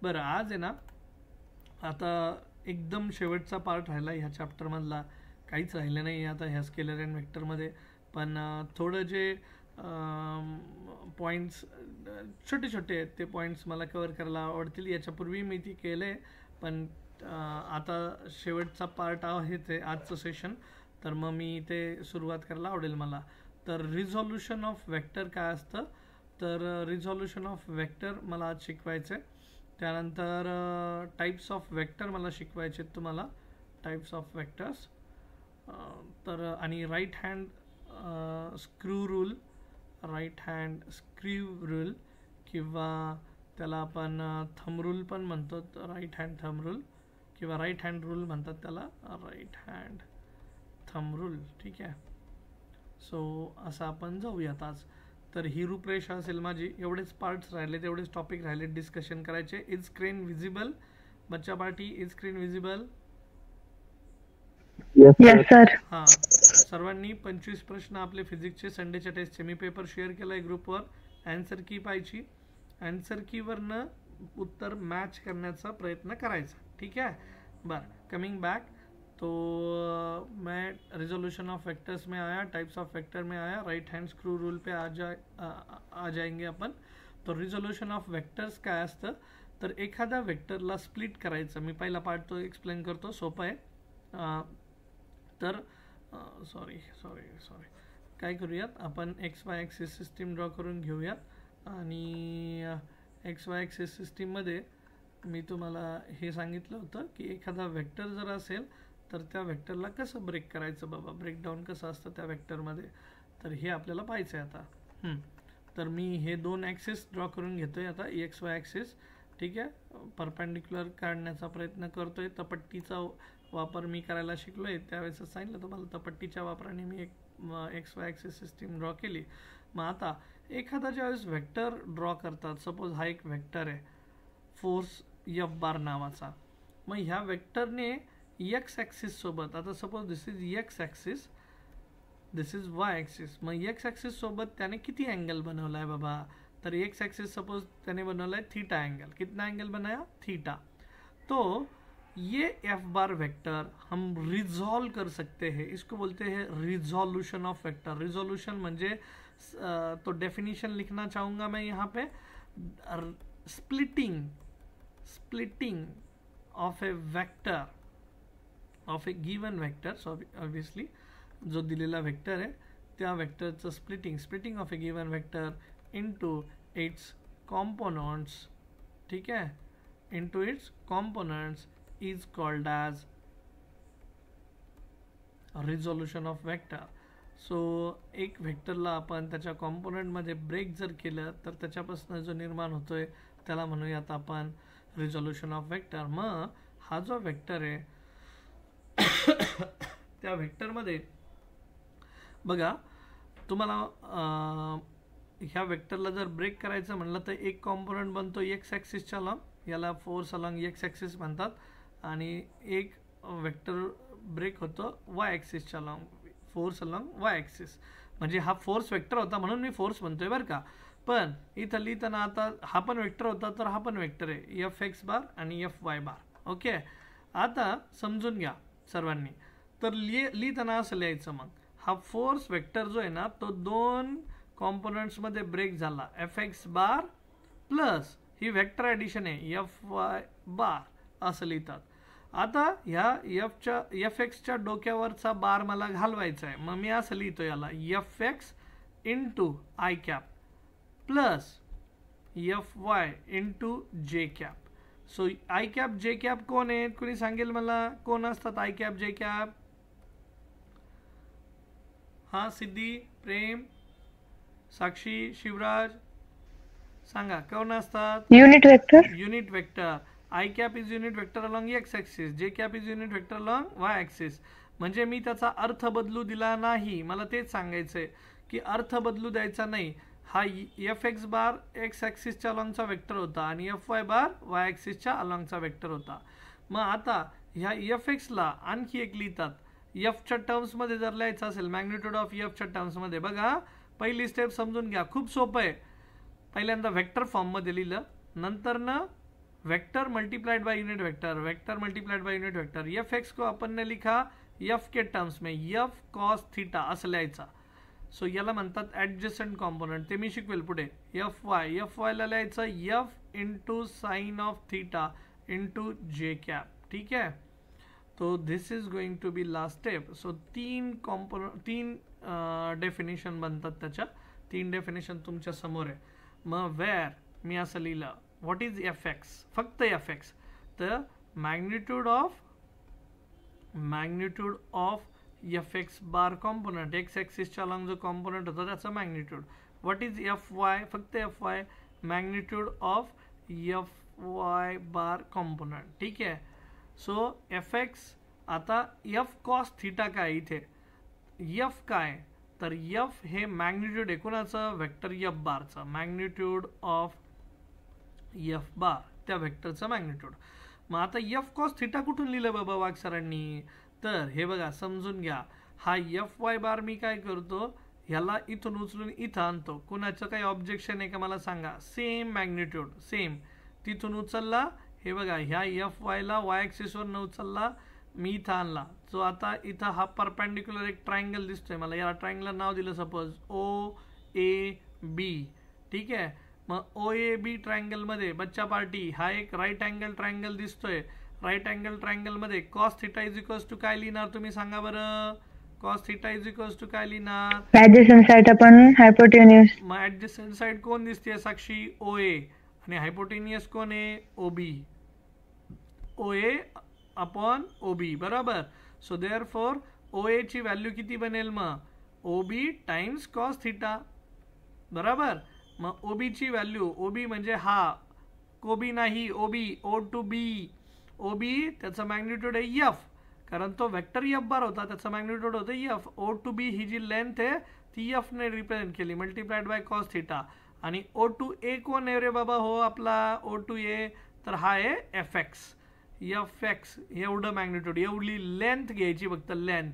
बरं, आज आहे ना, आता एकदम शेवटचा पार्ट राहिला ह्या चॅप्टरमधला, काहीच राहिलं नाही आता ह्या स्केलर अँड वेक्टरमध्ये. पण थोडं जे पॉईंट्स छोटे छोटे आहेत ते पॉईंट्स मला कवर करायला आवडतील. याच्यापूर्वी मी ती केलं आहे, पण आता शेवटचा पार्ट आहे ते आजचं सेशन, तर मग मी ते सुरुवात करायला आवडेल मला. तर रिझॉल्युशन ऑफ वेक्टर काय असतं, तर रिझॉल्युशन ऑफ वेक्टर मला आज शिकवायचं आहे. त्यानंतर टाईप्स ऑफ वेक्टर मला शिकवायचे आहेत तुम्हाला, टाईप्स ऑफ वेक्टर्स. तर आणि right hand screw rule, right hand screw rule किंवा त्याला आपण थंब रूल पण म्हणतो, राईट हँड थंब रूल किंवा राईट हँड रूल म्हणतात त्याला, राईट हँड थंब रूल. ठीक आहे. सो असं आपण जाऊयात आज. तर ही रूपरेषा असेल माझी. एवढेच पार्ट्स राहिले, तेवढेच टॉपिक राहिले डिस्कशन करायचे. इज स्क्रीन विजिबल बच्चा party? Is screen visible? Yes sir. हां, सर्वांनी 25 प्रश्न आपले फिजिक्सचे संडेच्या टेस्टचे मी पेपर शेअर केला आहे ग्रुपवर. ॲन्सर की पाहिजे, ॲन्सर कीवरनं उत्तर मॅच करण्याचा प्रयत्न करायचा. ठीक आहे. बरं, कमिंग बैक, तो मैं रिजोल्यूशन ऑफ वेक्टर्स में आया, टाइप्स ऑफ वेक्टर में आया, राइट हैंड स्क्रू रूल पे आ जाएंगे आपण. तो रिझोल्यूशन ऑफ वेक्टर्स काय असतं, तर एखाद्या वेक्टरला स्प्लिट करायचं. मी पहिला पार्ट तो एक्सप्लेन करतो, सोपं आहे. तर सॉरी काय करूयात आपण, x Y axis system draw करून घेऊयात. आणि एक्स वाय ॲक्सिस सिस्टीममध्ये मी तुम्हाला हे सांगितलं होतं की एखादा वेक्टर जर असेल तर त्या वेक्टरला कसं ब्रेक करायचं बाबा, ब्रेकडाऊन कसं असतं त्या वेक्टरमध्ये, तर हे आपल्याला पाहायचं आहे आता. तर मी हे दोन ॲक्सिस ड्रॉ करून घेतो आहे आता, एक्स वाय ॲक्सिस. ठीक आहे. परपेंडिक्युलर काढण्याचा प्रयत्न करतो आहे. तपट्टीचा वापर मी करायला शिकलो आहे, त्यावेळेसच सांगितलं तुम्हाला, तपट्टीच्या वापराने मी एक x Y axis system draw केली. मग आता एखादा ज्यावेळेस वेक्टर ड्रॉ करतात, सपोज हा एक वेक्टर आहे फोर्स एफ बार नावाचा. मग ह्या वेक्टरने एक्स ॲक्सिस सोबत, आता suppose this is x axis, this is why axis. मग एक्स ॲक्सिस सोबत त्याने किती अँगल बनवला आहे बाबा, तर एक्स ॲक्सिस सपोज त्याने बनवला है थीटा एंगल. कितना एंगल बनाया? थीटा. तो ये एफ बार वेक्टर हम रिजॉल्व कर सकते हैं, इसको बोलते हैं रिजोल्यूशन ऑफ वेक्टर. रिजोल्यूशन म्हणजे तो डेफिनेशन लिखना चाहूँगा मैं यहाँ पे, splitting of a vector, of a given vector. So obviously जो दिलेला वेक्टर आहे त्या वेक्टरचं splitting of a given vector into its components. ठीक आहे. Into its components is called as resolution of vector. So एक वेक्टरला आपण त्याच्या कॉम्पोनंटमध्ये ब्रेक जर केलं तर त्याच्यापासून जो निर्माण होतोय त्याला म्हणूयात आपण रिझोल्यूशन ऑफ वेक्टर. मग हा जो वेक्टर आहे त्या वेक्टरमध्ये बघा, तुम्हाला ह्या वेक्टरला जर ब्रेक करायचं म्हणलं तर एक कॉम्पोनंट बनतो एक्स ॲक्सिसच्या लॉंग, याला फोर्स अलॉंग एक्स ॲक्सिस म्हणतात. आणि एक वेक्टर ब्रेक होतो वाय ॲक्सिसच्या long, force along y axis. म्हणजे हा फोर्स वेक्टर होता म्हणून मी फोर्स म्हणतोय बरं का. पण इथं लिहिताना आता हा पण वेक्टर होता तर हा पण वेक्टर आहे, एफ एक्स बार आणि एफ वाय बार. ओके. आता समजून घ्या सर्वांनी. तर लिहिताना असं लिहायचं, मग हा फोर्स वेक्टर जो आहे ना तो दोन कॉम्पोनंट्समध्ये ब्रेक झाला, एफ एक्स बार प्लस ही वेक्टर ॲडिशन आहे एफ वाय बार असं लिहितात. आता ह्या एफ एक्सच्या डोक्यावरचा बार मला घालवायचा आहे, मग मी असं लिहितो याला F x into I cap plus F Y into J cap. So i cap जे कॅप कोण आहेत, कोणी सांगेल मला कोण असतात आय कॅप जे कॅप? हां, सिद्धी, प्रेम, साक्षी, शिवराज सांगा कोण असतात? Unit vector. Unit vector. I cap is unit vector along x axis, जे cap is unit vector along y axis. म्हणजे मी त्याचा अर्थ बदलू दिला नाही, मला तेच सांगायचं आहे की अर्थ बदलू द्यायचा नाही. हा एफ एक्स बार एक्स ॲक्सिसच्या अलॉंगचा वेक्टर होता आणि एफ वाय बार वाय ॲक्सिसच्या अलॉंगचा वेक्टर होता. मग आता ह्या एफ एक्सला आणखी एक लिहितात एफच्या टर्म्समध्ये जर लिहायचं असेल, मॅग्निट्यूड ऑफ एफच्या टर्म्समध्ये. बघा पहिली स्टेप समजून घ्या, खूप सोपं आहे. पहिल्यांदा वेक्टर फॉर्ममध्ये लिहिलं, नंतर ना vector multiplied by unit vector, vector multiplied by unit vector. F x को अपन ने लिखा एफ के टर्म्स में, एफ कॉस थीटा असं लिहायचा। सो याला म्हणतात ॲडजस्टंट कॉम्पोनंट, ते मी शिकवेल पुढे। एफ वायला लिहायचं F into sine of theta into J cap, ठीक आहे। तो this is going to be last step. So तीन डेफिनेशन बनतात त्याच्या, तीन डेफिनेशन तुमच्या समोर आहे। मग वेअर मी असं लिहिलं व्हॉट इज एफ एक्स, फक्त एफ एक्स, तर magnitude of F x bar component, x ॲक्सिसच्या अलॉंग जो कॉम्पोनंट होता त्याचा magnitude. What is F y, फक्त F y, magnitude of F y bar component, ठीक आहे। सो एफ एक्स, आता एफ कॉस थीटा काय इथे, एफ काय तर एफ हे मॅग्निट्यूड आहे कोणाचं, वेक्टर एफ बारचं, मॅग्निट्यूड ऑफ एफ बार त्या वेक्टरचं मॅग्निट्यूड। मग आता एफ कॉस थीटा कुठून लिहिलं बाबा वाघ सरांनी, तर हे बघा समजून घ्या, हा एफ वाय बार मी काय करतो, ह्याला इथून उचलून इथं आणतो। कुणाचं काही ऑब्जेक्शन आहे का मला सांगा, सेम मॅग्निट्यूड सेम, तिथून उचलला, हे बघा ह्या एफ वायला वाय ॲक्सिसवर न उचलला, मी इथं आणला, जो आता इथं हा परपेंडिक्युलर एक ट्रायंगल दिसतोय मला, याला ट्रायंगलला नाव दिलं सपोज ओ ए बी, ठीक आहे। मग ओ ए बी ट्रायंगलमध्ये बच्चा पार्टी हा एक राईट अँगल ट्रायंगल दिसतोय, राईट अँगल ट्रायंगलमध्ये cos theta is equals to काय लिहिणार तुम्ही सांगा बरं, cos theta is equals to काय लिहिणार, ॲडजसंट साइड आपण हायपोटेन्युअस, मग ॲडजसंट साइड कोण दिसते साक्षी, ओ ए, आणि हायपोटेनियस कोण आहे, ओ बी, ओ ए अपॉन ओ बी, बरोबर। सो देअरफॉर ओ ए ची व्हॅल्यू किती बनेल, मग O B times cos theta, बरोबर। मग ओ बीची व्हॅल्यू, ओ बी म्हणजे हा कोबी नाही, O B, O to B, O B त्याचं मॅग्निट्यूड आहे एफ, कारण तो वेक्टर एफ बार होता, त्याचं मॅग्निट्यूड होतं F, O to B he G length आहे ती एफ ने रिप्रेझेंट केली, मल्टिप्लाइड बाय कॉस थीटा। आणि ओ टू ए कोण आहे रे बाबा, हो आपला ओ टू ए, तर हा आहे एफ एक्स, एफ एक्स एवढं मॅग्निट्यूड, एवढी लेंथ घ्यायची फक्त लेंथ।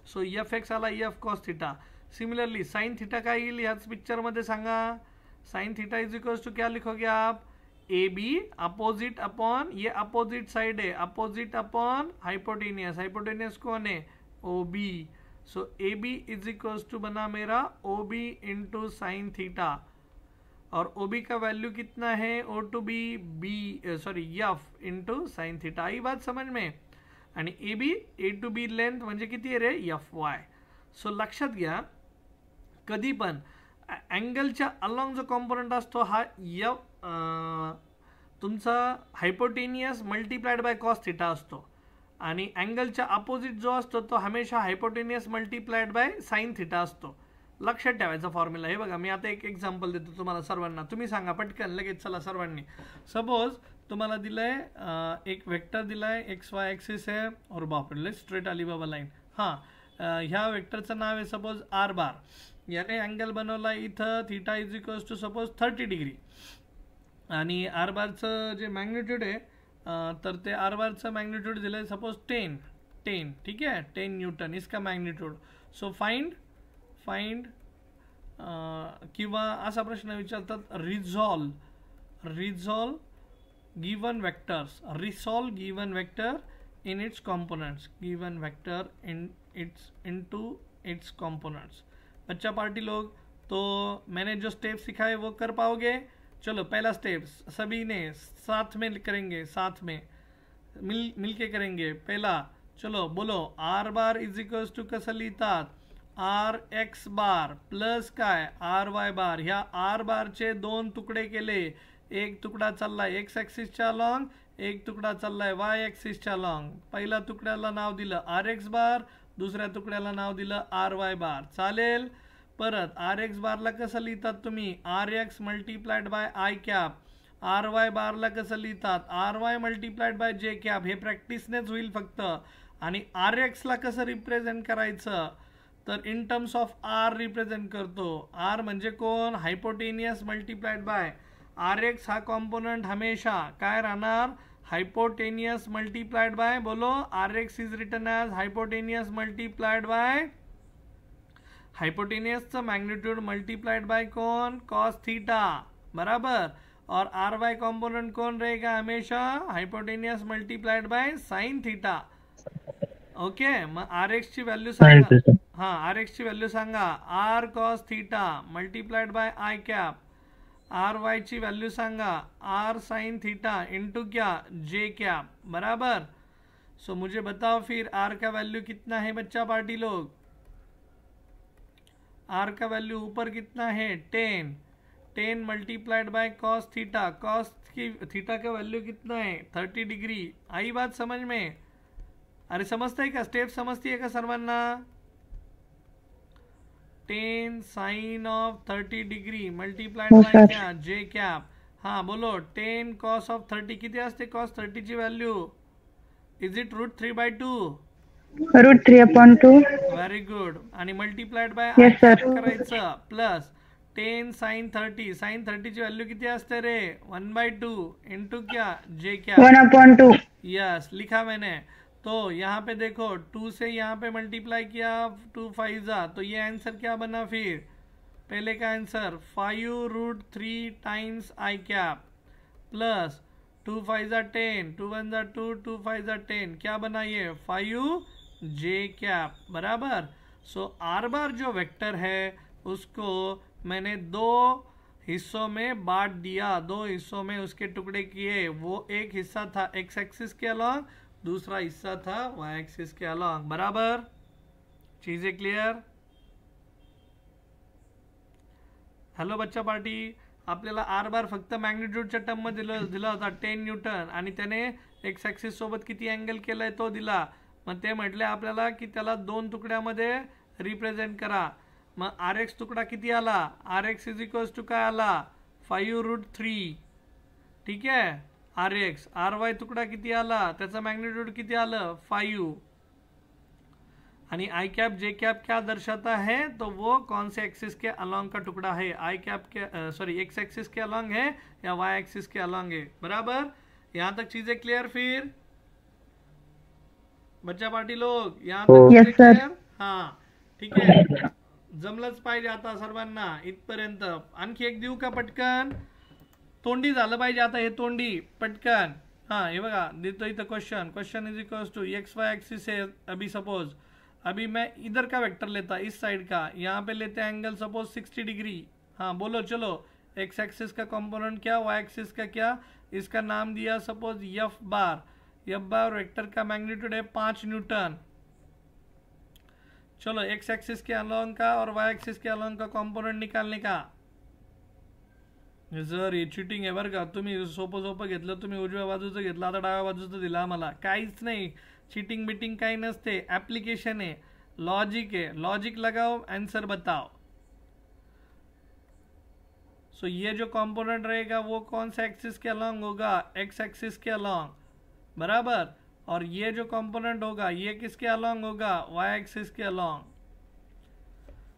सो एफ एक्स आला F cos theta. Similarly sine theta काय येईल ह्याच पिक्चरमध्ये सांगा, sine theta is equals to क्या लिखोगे आप, ए बी अपोजिट अपॉन, ये अपोजिट साइड है, अपोजिट अपॉन हाइपोटेनियस, हाइपोटेनियस कौन है, O B. So A B is equals to बना मेरा O B into sine theta, और ओ बी का वैल्यू कितना है, O to B sorry F into sine theta. आई बात समझ में, आणि A B A to be length म्हणजे किती आहे रे, एफ वाय। सो लक्षात घ्या, कधी पण अँगलच्या अलॉंग जो कॉम्पोनंट असतो हा एफ तुमचा hypotenuse multiplied by cos theta असतो, आणि अँगलच्या अपोजिट जो असतो तो हमेशा hypotenuse multiplied bye sine theta असतो। लक्षात ठेवायचा फॉर्म्युला। हे बघा मी आता एक एक्झाम्पल देतो तुम्हाला सर्वांना, तुम्ही सांगा पटकन लगेच, चला सर्वांनी। सपोज तुम्हाला दिलंय एक वेक्टर दिलाय, एक्स वाय ॲक्सिस आहे, और बापरे स्ट्रेट आली बाबा लाईन, हां ह्या वेक्टरचं नाव आहे सपोज आर बार, याने अँगल बनवला इथं theta is equals to suppose 30 degree, आणि आर बारचं जे मॅग्निट्यूड आहे तर ते आर बारचं मॅग्निट्यूड दिलं आहे सपोज 10, ठीक आहे, 10 न्यूटन इसका मॅग्निट्यूड। सो फाइंड किंवा असा प्रश्न विचारतात, resolve given vectors, resolve given vector in its components, given vector into it's components. बच्चा पार्टी लोग, तो मैंने जो स्टेप सिखाए वो कर पाओगे। चलो पहला स्टेप सभी ने साथ में करेंगे, साथ में मिल के करेंगे। पहला चलो बोलो, R bar is equals to कसं लिहितात, आर एक्स बार प्लस काय आर वाय बार। ह्या आर बारचे दोन तुकडे केले, एक तुकडा चाललाय एक्स ॲक्सिसच्या लॉंग, एक तुकडा चाललाय वाय ॲक्सिसच्या लॉंग। पहिल्या तुकड्याला नाव दिलं आर एक्स बार, दुसऱ्या तुकड्याला नाव दिलं आर वाय बार, चालेल। परत आर एक्स बारला कसं लिहितात तुम्ही, R X multiplied by I cap, R Y बारला कसं लिहितात, R Y multiplied by J cap. हे प्रॅक्टिसनेच होईल फक्त। आणि आर एक्सला कसं रिप्रेझेंट करायचं, तर in terms of R represent करतो। आर म्हणजे कोण, hypotenuse multiplied by R x, हा कॉम्पोनंट हमेशा काय राहणार, हायपोटेनियस मल्टिप्लाइड बाय, बोलो R x is written as hypotenuse multiplied by, हायपोटेनियसचं मॅग्निट्यूड मल्टिप्लाइड बाय कोण, कॉस थीटा, बराबर। और आर वाई कॉम्पोनेंट कौन रहेगा हमेशा, hypotenuse multiplied by sine theta. Okay, मग आर एक्स ची व्हॅल्यू सांगा. हा, आर एक्स ची व्हॅल्यू सांगा, R cos theta multiplied by I cap. R Y ची व्हॅल्यू सांगा, आर साइन थीटा इंटू क्या, जे कैप. बराबर. सो मुझे बताओ फिर आर का वैल्यू कितना है बच्चा पार्टी लोग. आर का वैल्यू ऊपर कितना है 10. 10 multiplied by cos theta. Cos की थीटा का वैल्यू कितना है 30 डिग्री. आई बात समझ में. अरे समजताय का, स्टेप समजतीये का सर्वांना. 10 sine of 30 degree multiplied by क्या, जे कॅप. हा बोलो, 10 कॉस ऑफ 30 किती असते कॉस 30 ची value. Is it √3/2. √3/2. Very good. आणि मल्टीप्लाइड बाय Yes, sir. करायचं प्लस 10 साइन 30. साइन 30 ची व्हॅल्यू किती असते रे 1/2 इंटू क्या, जे कॅप. 1/2. यस, लिखा मैंने. तो यहाँ पे देखो 2 से यहाँ पे मल्टीप्लाई किया 2 5 जा, तो ये आंसर क्या बना फिर. पहले का answer 5√3 times I cap plus 2 5 जा 10, 2 1 जा 2, 2 5 जा 10. क्या बना ये 5 जे कैप. बराबर. सो आर बार जो वेक्टर है उसको मैंने 2 हिस्सों में बांट दिया, 2 हिस्सों में उसके टुकड़े किए. वो एक हिस्सा था एक्स एक्सिस के अलॉन्ग, दूसरा हिस्सा था वाई एक्सिस के अलॉन्ग. बराबर. चीजें क्लियर. हॅलो बच्चा पार्टी. आपल्याला आर बार फक्त मॅग्निट्यूडच्या टर्म मध्ये दिला होता 10 न्यूटन आणि त्याने एक्स ऍक्सिस सोबत किती अँगल केलाय तो दिला. मग ते म्हटले आपल्याला की त्याला 2 तुकड्यामध्ये रिप्रेझेंट करा. मग आर एक्स तुकडा किती आला, R x is equals to काय आला 5√3. ठीक आहे. R x. आर वाय तुकडा किती आला, त्याचा मॅग्निट्यूड किती आलं 5. आणि आई कैप जे कैप क्या दर्शाता है, तो वो कौन से एक्सिस के अलॉन्ग का टुकड़ा है. आई कैप के सॉरी एक्स एक्सिस के अलॉन्ग है या वाई एक्सिस के अलॉन्ग है. बराबर. यहां तक चीजें क्लियर फिर बच्चा पार्टी लोग. यहां तक Yes, sir. क्लियर. हा ठीक आहे. जमलंच पाहिजे आता सर्वांना इथपर्यंत. आणखी एक देऊ का पटकन. तोंडी झालं पाहिजे आता हे तोंडी पटकन. हा हे बघा देतो इथं question. Question is equals to X Y axis है. अभी सपोज अभी मैं इधर का वेक्टर लेता, इस साइड का. यहाँ पे लेते हैं एंगल सपोज 60 डिग्री. हाँ बोलो चलो. एक्स एक्सिस का कंपोनेंट क्या, वाई एक्सिस का क्या. इसका नाम दिया suppose F bar. F bar vector का मैग्नीट्यूड है 5 न्यूटन. चलो एक्स एक्सिस के अलॉन्ग का और वाई एक्सिस के अलॉन्ग का कंपोनेंट निकालने का. जर हे चिटिंग आहे बरं का. तुम्ही सोपं घेतलं, तुम्ही उजव्या बाजूचं घेतलं, आता डाव्या बाजूचं दिलं आम्हाला. काहीच नाही, चीटिंग बिटिंग काही नसते. एप्लीकेशन है, लॉजिक है. लॉजिक लगाओ, आंसर बताओ. सो ये जो कंपोनेंट रहेगा वो कौन सा एक्सिस के अलॉन्ग होगा, एक्स एक्सिस के अलॉन्ग. बराबर. और ये जो कंपोनेंट होगा ये किसके अलॉन्ग होगा, वाई एक्सिस के अलॉन्ग.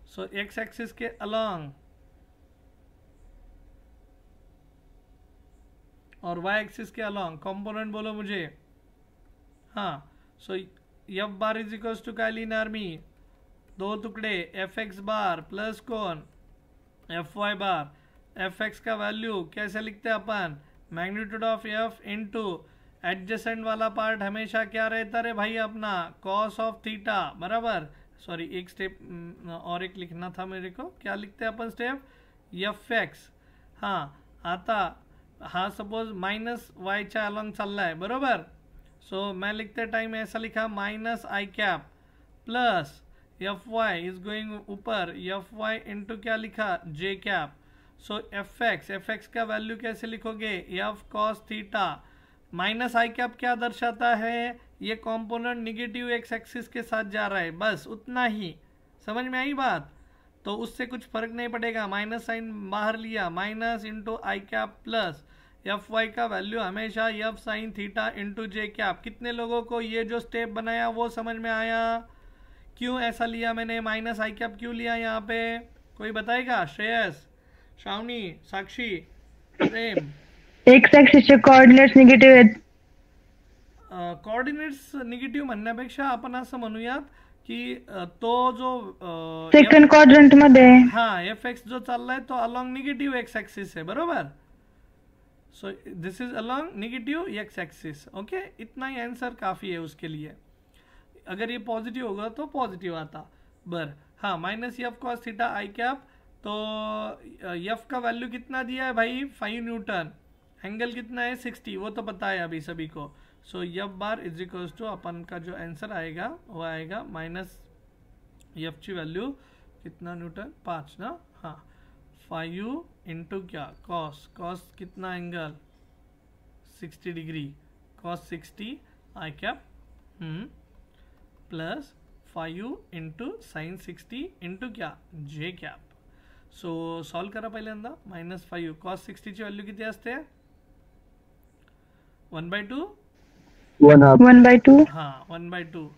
सो एक्स एक्सिस के अलॉन्ग और वाई एक्सिस के अलॉन्ग कंपोनेंट बोलो मुझे. हाँ. So F bar is equals to काय लिहिणार मी, 2 टुकड़े एफ एक्स बार प्लस कौन F y bar. F x का वैल्यू कैसे लिखते हैं अपन, magnitude of F into adjacent वाला पार्ट हमेशा क्या रहता रे भाई अपना कॉस ऑफ थीटा. बराबर. सॉरी एक स्टेप और एक लिखना था मेरे को. क्या लिखते हैं अपन स्टेप एफ एक्स. हाँ आता हा सपोज माइनस वायच्या अलॉन्ग चाललाय. बरोबर. सो मैं लिखते टाइम ऐसा लिखा minus I cap plus F Y is going ऊपर एफ वाई इंटू क्या लिखा J cap. So F x का वैल्यू कैसे लिखोगे F cos theta. Minus I cap क्या दर्शाता है, ये कंपोनेंट निगेटिव एक्स एक्सिस के साथ जा रहा है. बस उतना ही. समझ में आई बात. तो उससे कुछ फर्क नहीं पड़ेगा. माइनस साइन बाहर लिया, माइनस इंटू आई कैप प्लस एफ वाई का वैल्यू हमेशा एफ साइन थीटा इंटू जे कैप. कितने लोगों को ये जो स्टेप बनाया वो समझ में आया. क्यों ऐसा लिया मैंने, माइनस आई कैप क्यों लिया यहाँ पे, कोई बताएगा. श्रेयस, श्रावणी, साक्षी, प्रेम. एक्स ऍक्सिसचे कोऑर्डिनेट्स निगेटिव्ह आहेत. कोऑर्डिनेट्स निगेटिव्ह म्हणण्यापेक्षा आपण असं म्हणूयात की तो जो so this is along negative x axis. Okay, इतना ही आंसर काफ़ी है उसके लिए। अगर ये पॉजिटिव होगा तो पॉजिटिव आता। बर हाँ, माइनस एफ कॉस थीटा आई कैप, तो एफ का वैल्यू कितना दिया है भाई 5 न्यूटन, एंगल कितना है 60, वो तो पता है अभी सभी को। So F bar is equals to अपन का जो आंसर आएगा वो आएगा माइनस एफ की वैल्यू कितना न्यूटन 5 ना, हाँ 5 इंटू क्या कॉस, कॉस कितना angle 60 degree, cos 60 i cap plus 5 into sine 60 into क्या जे कैप। सो सॉल्व करा पहिल्यांदा, -5 कॉस 60 ची व्हॅल्यू किती असते 1/2 1/2 हाँ 1/2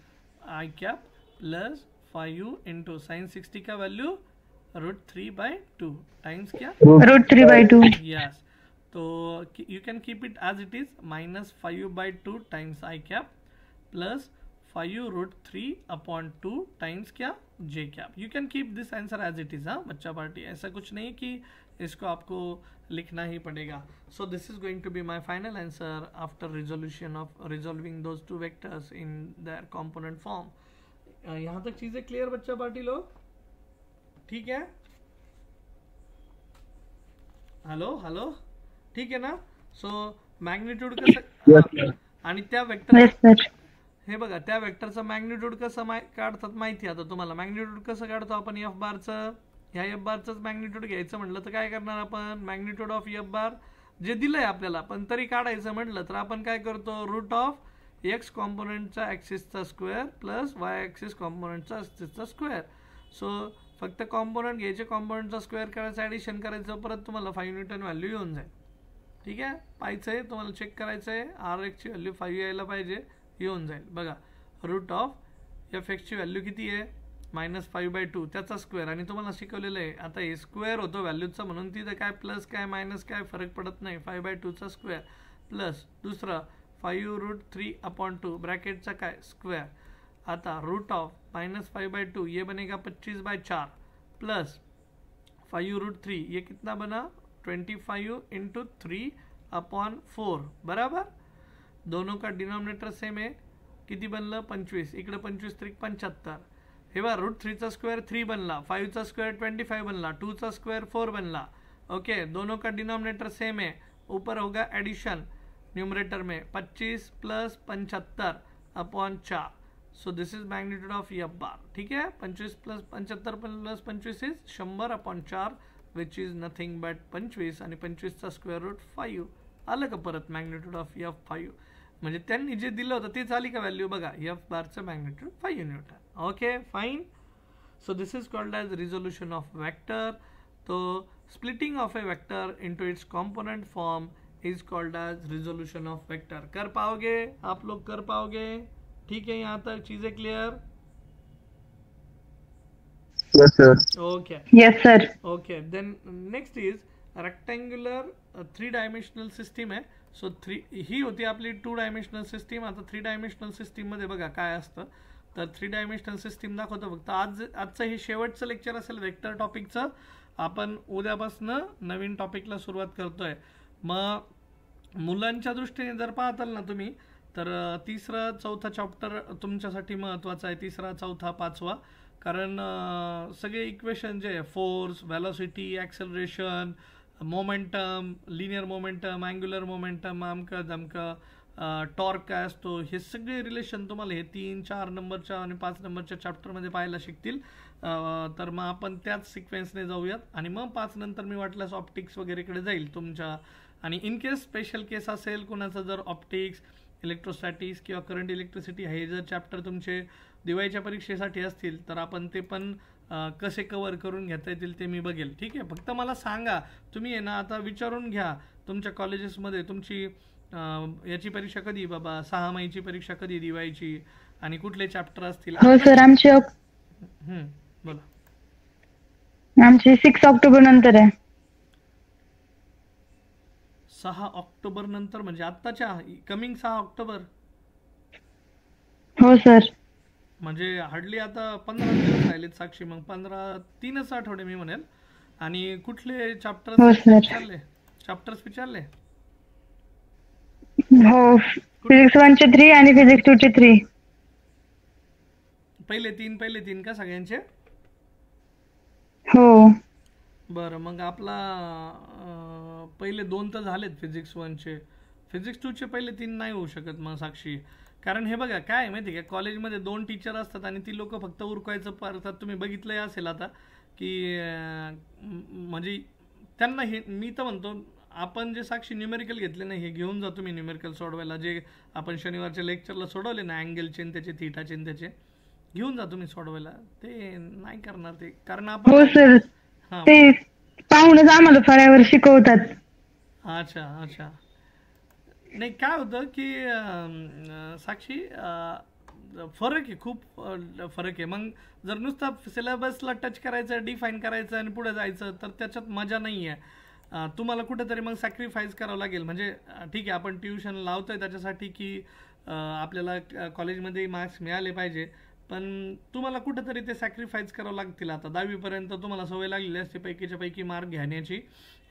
I cap plus 5 into sine 60 का वैल्यू √3/2 टाइम्स क्या √3/2 यस। तो you can keep it as it is -5/2 times I cap plus 5√3/2 times क्या जे cap. You can keep this answer as it is. हाँ बच्चा पार्टी, ऐसा कुछ नहीं कि इसको आपको लिखना ही पड़ेगा। So this is going to be my final answer after resolution of resolving those two vectors in their component form. यहाँ तक चीजें क्लियर बच्चा पार्टी लोग? ठीक है, हॅलो हॅलो, ठीक आहे ना? सो मॅग्निट्यूड कसं आणि त्या वेक्टर हे बघा, त्या वेक्टरचं मॅग्निट्यूड कसं काढतात माहिती आता तुम्हाला। मॅग्निट्यूड कसं काढतो आपण एफ बारचं, ह्या एफ बारचंच मॅग्निट्यूड घ्यायचं म्हटलं तर काय करणार आपण, मॅग्निट्यूड ऑफ एफ बार जे दिलंय आपल्याला पण तरी काढायचं म्हटलं तर आपण काय करतो, रूट ऑफ एक्स कॉम्पोनंटचा ॲक्सिसचा स्क्वेअर प्लस वाय ॲक्सिस कॉम्पोनंटचा ॲक्सिसचा स्क्वेअर। सो फक्त कॉम्पोनंट घ्यायचे, कॉम्पोनंटचा स्क्वेअर करायचं, ॲडिशन करायचं, परत तुम्हाला 5 न्यूटन व्हॅल्यू येऊन जाईल। ठीक आहे, पाहायचं आहे तुम्हाला, चेक करायचं आहे आर एक्सची व्हॅल्यू 5 यायला पाहिजे, येऊन जाईल बघा। रूट ऑफ एफ एक्सची व्हॅल्यू किती आहे -5/2 त्याचा स्क्वेअर, आणि तुम्हाला शिकवलेलं आहे आता हे स्क्वेअर होतो व्हॅल्यूचा म्हणून तिथं काय प्लस काय मायनस काय फरक पडत नाही, 5/2 चा स्क्वेअर प्लस दुसरं 5√3/2 ब्रॅकेटचा काय स्क्वेअर। आता रूट ऑफ -5/2 ये बनेगा 25/4 प्लस 5√3 ये कितना बना 25 इंटू 3/4 बराबर। दोनों का डिनोमिनेटर सेम है, किती बनलं 25, इकडे 25 त्रिक 75, हे बघा √3 चा स्क्वेअर 3 बनला, 5 चा स्क्वेअर 25 बनला, 2 चा स्क्वेअर 4 बनला। ओके, दोनों का डिनोमिनेटर सेम है, ऊपर होगा एडिशन न्यूमरेटर में 25 plus 75/4। So this is magnitude of F बार। ठीक है, 25 plus 75 plus 25 is 100/4 which is nothing but 25, आणि 25 चा स्क्वेअर रूट 5 आलं का परत मॅग्निट्यूड ऑफ F5, म्हणजे त्यांनी जे दिलं होतं तेच आली का व्हॅल्यू बघा, एफ बारचं magnitude 5 newton. Okay fine, so this is called as resolution of vector. तो splitting of a vector into its component form is called as resolution of vector. कर पाओगे आप लोग, कर पाओगे? ठीक है, यहाँ तक चीजें clear? Yes sir. Okay. Yes sir. Okay, then next is rectangular 3-dimensional system आहे। सो ही होती आपली 2-dimensional सिस्टीम। आता 3-dimensional सिस्टीम मध्ये बघा काय असतं, तर 3-dimensional सिस्टीम दाखवतो फक्त। आजचं हे शेवटचं लेक्चर असेल वेक्टर टॉपिकचं, आपण उद्यापासून नवीन टॉपिकला सुरुवात करतोय। मग मुलांच्या दृष्टीने जर पाहताल ना तुम्ही, तर तिसरा चौथा चॅप्टर तुमच्यासाठी महत्त्वाचा आहे, तिसरा चौथा पाचवा, कारण सगळे इक्वेशन जे force, velocity, acceleration, momentum, linear momentum, angular momentum, अमकं दमकं, टॉर्क काय असतो, हे सगळे रिलेशन तुम्हाला हे 3, 4 नंबरच्या आणि 5 नंबरच्या चॅप्टरमध्ये पाहायला शिकतील। तर मग आपण त्याच सिक्वेन्सने जाऊयात, आणि मग 5 नंतर मी वाटल्यास ऑप्टिक्स वगैरेकडे जाईल तुमच्या। आणि इन केस स्पेशल केस असेल कुणाचं, जर ऑप्टिक्स, इलेक्ट्रोस्टॅटिक्स किंवा करंट इलेक्ट्रिसिटी हे जर चॅप्टर तुमचे दिवाळीच्या परीक्षेसाठी असतील तर आपण ते पण कसे कव्हर करून घेता येतील ते मी बघेल। ठीक आहे, फक्त मला सांगा, तुम्ही आहे ना आता विचारून घ्या तुमच्या कॉलेजेसमध्ये तुमची याची परीक्षा कधी बाबा, 6 महिन्याची परीक्षा कधी दिवाळीची, आणि कुठले चॅप्टर असतील। हो सर, आमची बोला। आमची 6 ऑक्टोबर नंतर आहे। 6 ऑक्टोबर नंतर म्हणजे आत्ताच्या कमिंग 6 ऑक्टोबर? हो सर। म्हणजे हार्डली आता 15 दिवस राहिलेत साक्षी, मग 3च आठवडे मी म्हणेल। आणि कुठले चॅप्टर्स विचारले? हो, फिजिक्स 1 चे 3 आणि फिजिक्स 2 चे 3. पहिले तीन का सगळ्यांचे? हो. बरं, मग आपला पहिले 2 तर झालेत फिजिक्स 1चे. फिजिक्स 2चे पहिले 3 नाही होऊ शकत मग साक्षी. कारण हे बघा काय आहे माहिती आहे का, कॉलेजमध्ये 2 टीचर असतात आणि ती लोक फक्त उरकायचं पारतात. तुम्ही बघितलंही असेल आता की म्हणजे त्यांना हे मी तर म्हणतो, आपण जे साक्षी न्यूमेरिकल घेतले ना, हे घेऊन जा तुम्ही न्यूमेरिकल सोडवायला. जे आपण शनिवारच्या लेक्चरला सोडवले ना, अँगलचे आणि त्याचे थिटाचे आणि त्याचे घेऊन जा तुम्ही सोडवायला. ते नाही करणार ते, कारण हो आपण सर, हां. ते पाहूनच आम्हाला फळ्यावर शिकवतात. अच्छा अच्छा. नाही काय होतं की साक्षी फरक आहे, खूप फरक आहे. मग जर नुसता सिलेबसला टच करायचं, डिफाईन करायचं आणि पुढे जायचं, तर त्याच्यात मजा नाही आहे. तुम्हाला कुठेतरी मग सॅक्रिफाईस करावं लागेल. म्हणजे ठीक आहे, आपण ट्युशन लावतोय त्याच्यासाठी की आपल्याला कॉलेजमध्ये मार्क्स मिळाले पाहिजे, पण तुम्हाला कुठेतरी ते सॅक्रिफाईस करावं लागतील. आता 10वीपर्यंत तुम्हाला सवय लागलेली असते पैकीच्या पैकी मार्क घेण्याची,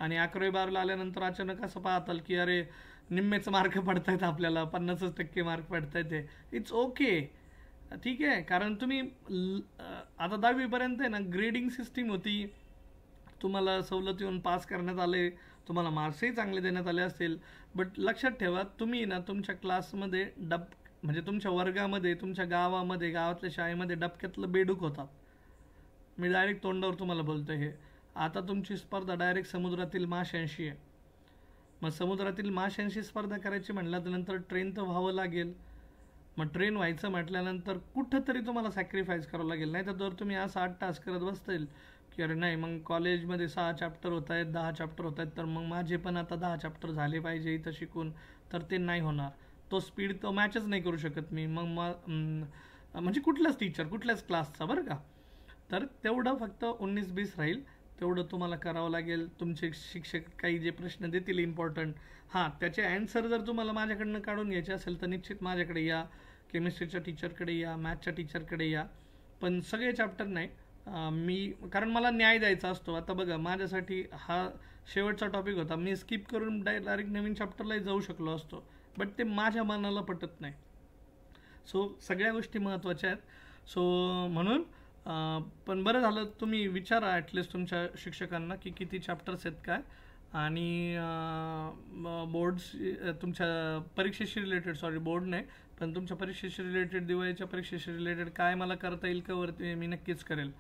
आणि 11वी-12वीला आल्यानंतर अचानक असं पाहताल की अरे निम्मेच मार्क पडतायत, आपल्याला 50% मार्क पडतायत. इट्स ओके, ठीक आहे. कारण तुम्ही आता 10वीपर्यंत आहे ना, ग्रेडिंग सिस्टीम होती. तुम्हाला सवलत येऊन पास करण्यात आले, तुम्हाला मार्क्सही चांगले देण्यात आले असतील. बट लक्षात ठेवा, तुम्ही ना तुमच्या क्लासमध्ये म्हणजे तुमच्या वर्गामध्ये, तुमच्या गावामध्ये, गावातल्या शाळेमध्ये डबक्यातलं बेडूक होतात. मी डायरेक्ट तोंडावर तुम्हाला बोलतोय हे. आता तुमची स्पर्धा डायरेक्ट समुद्रातील माशांशी आहे. मग समुद्रातील माशांशी स्पर्धा करायची म्हटल्यानंतर ट्रेन तर व्हावं लागेल. मग ट्रेन व्हायचं म्हटल्यानंतर कुठंतरी तुम्हाला सॅक्रिफाईस करावं लागेल. नाही तर जर तुम्ही असं 8 तास करत बसतील की अरे नाही, मग कॉलेजमध्ये 6 चॅप्टर होत आहेत, 10 चॅप्टर होत आहेत, तर मग माझे पण आता 10 चॅप्टर झाले पाहिजे इथं शिकून, तर ते नाही होणार. तो स्पीड तो मॅचच नाही करू शकत मी. मग म्हणजे कुठलाच टीचर, कुठल्याच क्लासचा, बरं का. तर तेवढं फक्त 19-20 राहील, तेवढं तुम्हाला करावं लागेल. तुमचे शिक्षक काही जे प्रश्न देतील इम्पॉर्टंट, हां, त्याचे ॲन्सर जर तुम्हाला माझ्याकडनं काढून घ्यायचे असेल तर निश्चित माझ्याकडे या, केमिस्ट्रीच्या टीचरकडे या, मॅथच्या टीचरकडे या. पण सगळे चॅप्टर नाही. मी कारण मला न्याय द्यायचा असतो. आता बघा, माझ्यासाठी हा शेवटचा टॉपिक होता, मी स्किप करून डायरेक्ट नवीन चॅप्टरलाही जाऊ शकलो असतो, बट ते माझ्या मनाला पटत नाही. सो सगळ्या गोष्टी महत्त्वाच्या आहेत. सो म्हणून पण बरं झालं तुम्ही विचारा ॲटलिस्ट तुमच्या शिक्षकांना की किती चॅप्टर्स आहेत काय, आणि बोर्ड्स तुमच्या परीक्षेशी रिलेटेड, सॉरी बोर्ड नाही, पण तुमच्या परीक्षेशी रिलेटेड, दिवाळीच्या परीक्षेशी रिलेटेड काय मला करता येईल का वरती मी नक्कीच करेल.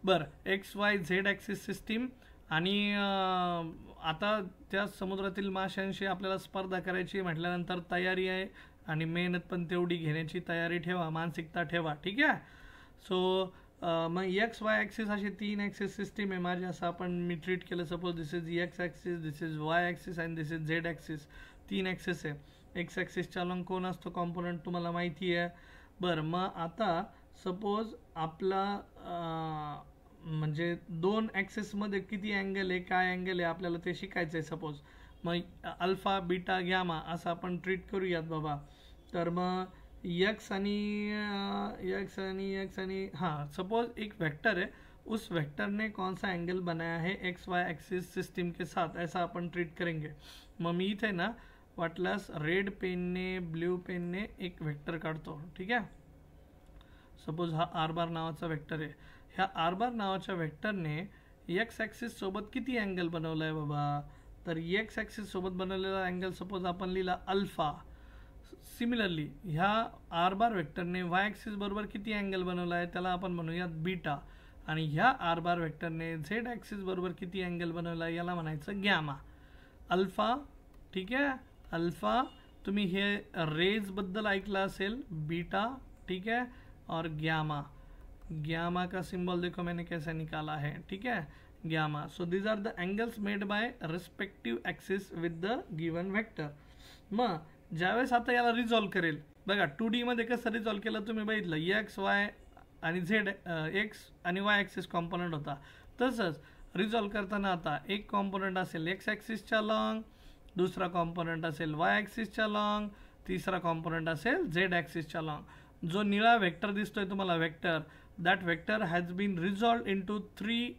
बरं, XYZ ॲक्सिस सिस्टीम, आणि आता त्या समुद्रातील माशांशी आपल्याला स्पर्धा करायची म्हटल्यानंतर तयारी आहे, आणि मेहनत पण तेवढी घेण्याची तयारी ठेवा, मानसिकता ठेवा, ठीक आहे. सो मग XY ॲक्सिस अशी 3 ॲक्सिस सिस्टीम आहे माझी, असं आपण मी ट्रीट केलं. Suppose this is X axis, this is Y axis and this is Z axis. 3 axis आहे. X ॲक्सिसच्या अलॉंग कोण असतो कॉम्पोनंट तुम्हाला माहिती आहे. बरं, मग आता सपोज आपला म्हणजे 2 ॲक्सिसमध्ये किती अँगल आहे, काय अँगल आहे, आपल्याला ते शिकायचं आहे. सपोज मग अल्फा, बीटा, गॅमा असं आपण ट्रीट करूयात बाबा. तर मग यक्स आणि हाँ, सपोज एक वेक्टर है, उस वेक्टर ने कौन सा एंगल बनाया है एक्स वाई एक्सिस सिस्टम के साथ, ऐसा अपन ट्रीट करेंगे. मग मी इथे ना वाटल्यास रेड पेनने, ब्ल्यू पेनने एक वेक्टर काढतो, ठीक आहे. सपोज हा आर बार नावाचा वेक्टर आहे. ह्या आर बार नावाच्या वेक्टरने एक्स ॲक्सिस सोबत किती अँगल बनवला आहे बाबा. तर एक्स ॲक्सिस सोबत बनवलेला अँगल सपोज आपण लिहिला अल्फा. सिमिलरली ह्या आर बार वेक्टरने वाय ॲक्सिस बरोबर किती अँगल बनवला आहे त्याला आपण म्हणूयात बीटा, आणि ह्या आर बार वेक्टरने झेड ॲक्सिस बरोबर किती अँगल बनवला आहे याला म्हणायचं गॅमा. अल्फा, ठीक आहे, अल्फा. तुम्ही हे रेज बद्दल ऐकलं असेल, बीटा, ठीक है, और गैमा. गैमा का सिंबल देखो मैंने कैसे निकाला है, ठीक है, gamma. So these are the angles made by respective axis with the given vector. मग ज्यावेळेस आता याला रिझॉल्व करेल बघा, 2D मध्ये कसं रिझॉल्व केलं तुम्ही बघितलं, एक्स वाय आणि झेड, एक्स आणि वाय ॲक्सिस कॉम्पोनंट होता. तसंच रिझॉल्व करताना आता एक कॉम्पोनंट असेल एक्स ॲक्सिसच्या लॉंग, दूसरा कॉम्पोनंट असेल वाय ॲक्सिसच्या लॉंग, तीसरा कॉम्पोनंट असेल झेड ॲक्सिसच्या लॉंग. जो निळा वेक्टर दिसतोय तुम्हाला vector, that vector has been resolve into 3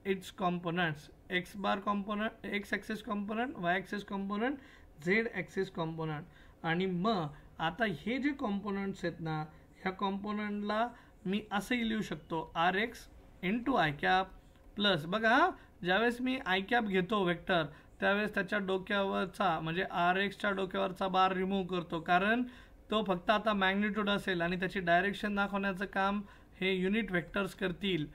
its components, X bar component, X axis component, Y axis component, Z axis component. आणि मग आता हे जे कॉम्पोनंट्स आहेत ना, ह्या कॉम्पोनंटला मी असंही लिहू शकतो R X into I cap plus, बघा ज्यावेळेस मी आय कॅप घेतो वेक्टर त्यावेळेस त्याच्या डोक्यावरचा म्हणजे आर एक्सच्या डोक्यावरचा बार रिमूव्ह करतो, कारण तो फक्त आता मॅग्निट्यूड असेल आणि त्याची डायरेक्शन दाखवण्याचं काम हे युनिट वेक्टर्स करतील.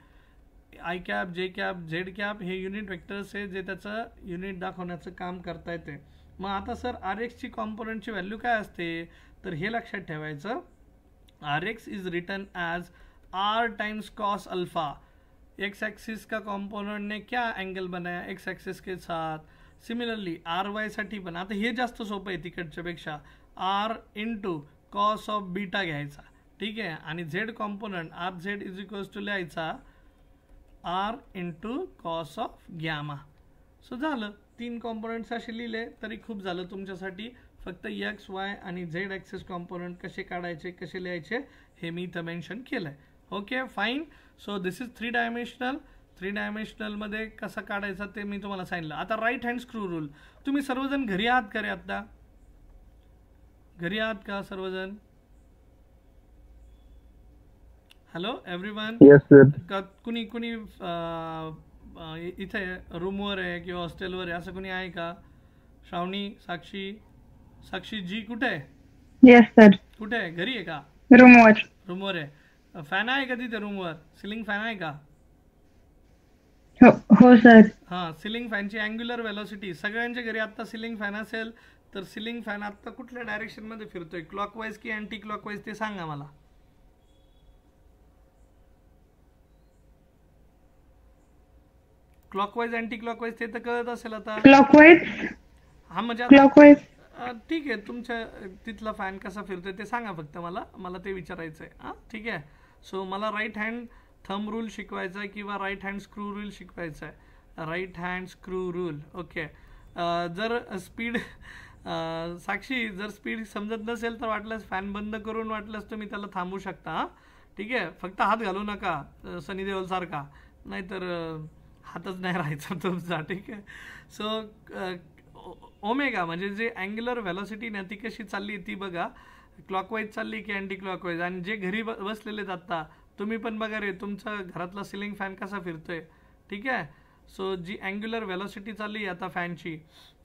आय कॅप, जे कॅप, झेड कॅप हे युनिट वेक्टर्स आहे जे त्याचं युनिट दाखवण्याचं काम करता येते. मग आता सर आर एक्सची कॉम्पोनंटची व्हॅल्यू काय असते, तर हे लक्षात ठेवायचं. R x is written as R times cos alpha. X axis का कॉम्पोनेंट ने क्या एंगल बनाया एक्स एक्सिस के साथ. सिमिलरली आर वाय साठी पण आता हे जास्त सोपं आहे तिकडच्या पेक्षा. R into cos of beta घ्यायचा, ठीक आहे, आणि Z component R Z is equals to लिहायचा R into cos of gamma. So झालं, 3 कॉम्पोनंट्स असे लिहिले तरी खूप झालं तुमच्यासाठी. फक्त एक्स वाय आणि झेड ॲक्सिस कॉम्पोनंट कसे काढायचे कसे लिहायचे हे मी इथं मेन्शन केलं आहे. Okay fine. So this is 3 dimensional. 3 डायमेन्शनलमध्ये कसं काढायचं ते मी तुम्हाला सांगितलं. आता राईट हँड स्क्रू रूल. तुम्ही सर्वजण घरी आहात का रे आता? घरी आहात का सर्वजण? Hello everyone. Yes sir. कुणी कुणी इथे रूमवर आहे किंवा हॉस्टेलवर आहे असं कुणी आहे का? श्रावणी, साक्षी. साक्षी जी कुठे आहे? Yes sir. कुठे आहे? घरी आहे का? रूमवर. रूमवर आहे. फॅन आहे का तिथे रूमवर? सिलिंग फॅन आहे का? हो सर. हां, सिलिंग फॅनची अँग्युलर वेलोसिटी सगळ्यांच्या घरी आता सिलिंग फॅन असेल तर सिलिंग फॅन आता कुठल्या डायरेक्शनमध्ये फिरतोय, क्लॉकवाईज की अँटी क्लॉकवाईज ते सांगा मला. क्लॉकवाईज अँटी क्लॉकवाईज ते तर कळत असेल आता. क्लॉकवाईज. हा म्हणजे क्लॉकवाईज. ठीक आहे, तुमच्या तिथला फॅन कसा फिरतोय ते सांगा फक्त मला ते विचारायचं आहे. हां ठीक आहे. सो मला राईट हँड थंब रूल शिकवायचा आहे किंवा राईट हँड स्क्रू रूल शिकवायचा आहे. Right hand screw rule. Okay. जर स्पीड साक्षी जर स्पीड समजत नसेल तर वाटल्यास फॅन बंद करून वाटल्यास तुम्ही त्याला थांबवू शकता. हां ठीक आहे. फक्त हात घालू नका सनी देओल सारखा, नाहीतर हातच नाही राहायचा तुमचा. ठीक आहे. सो ओमेगा म्हणजे जे अँग्युलर व्हेलॉसिटी ना ती कशी चालली ती बघा. क्लॉकवाईज चालली की अँटी क्लॉकवाईज. आणि जे घरी बसलेले आता तुम्ही पण बघा रे तुमचा घरातला सिलिंग फॅन कसा फिरतोय. ठीक आहे. सो जी अँग्युलर व्हेलॉसिटी चालली आहे आता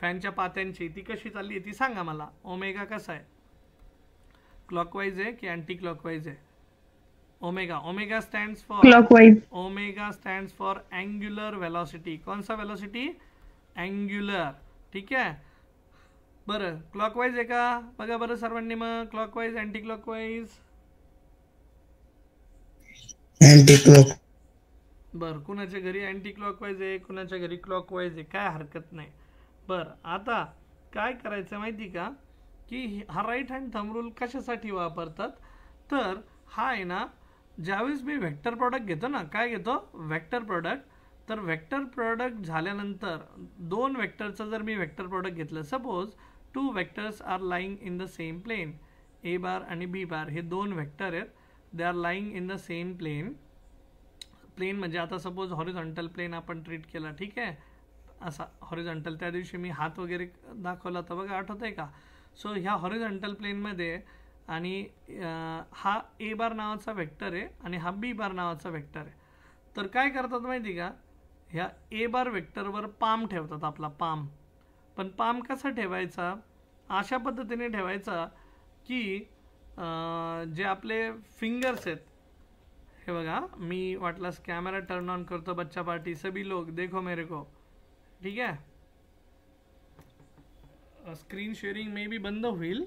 फॅनच्या पात्यांची ती कशी चालली आहे ती सांगा मला. ओमेगा कसा आहे? क्लॉकवाईज आहे की अँटी क्लॉकवाईज आहे? Omega. Omega stands for clockwise. Omega stands for angular velocity. कौन सा वेलोसिटी? अँग्युलर. ठीक आहे. बरं क्लॉकवाईज आहे का बघा बरं सर्वांनी. मग clockwise anti clockwise. Anti clock. बरं कुणाच्या घरी अँटी क्लॉकवाईज आहे कुणाच्या घरी क्लॉकवाईज आहे काय हरकत नाही. बरं आता काय करायचं माहिती का की हा राईट हँड थंब रूल कशासाठी वापरतात तर हा आहे ना ज्यावेळेस मी व्हेक्टर प्रॉडक्ट घेतो ना, काय घेतो? Vector product. तर व्हेक्टर प्रॉडक्ट झाल्यानंतर 2 व्हेक्टरचं जर मी व्हेक्टर प्रॉडक्ट घेतलं, suppose 2 vectors are lying in the same plane. A bar आणि बी बार हे 2 व्हेक्टर आहेत. They are lying in the same plane. Plane म्हणजे आता सपोज हॉरिझॉन्टल प्लेन आपण ट्रीट केला. ठीक आहे. असा हॉरिझॉन्टल त्या दिवशी मी हात वगैरे दाखवला तर बघा आठवत आहे का. सो ह्या हॉरिझॉन्टल प्लेनमध्ये आणि हा ए बार नावाचा वेक्टर आहे आणि हा बी बार नावाचा वेक्टर आहे. तर काय करतात माहिती का, ह्या ए बार वेक्टरवर पाम ठेवतात आपला पाम. पण पाम कसा ठेवायचा? अशा पद्धतीने ठेवायचा की जे आपले फिंगर्स आहेत हे बघा. मी वाटल्यास कॅमेरा टर्न ऑन करतो. बच्चा पार्टी सभी लोग देखो मेरे को. ठीक आहे. स्क्रीन शेअरिंग मे बी बंद होईल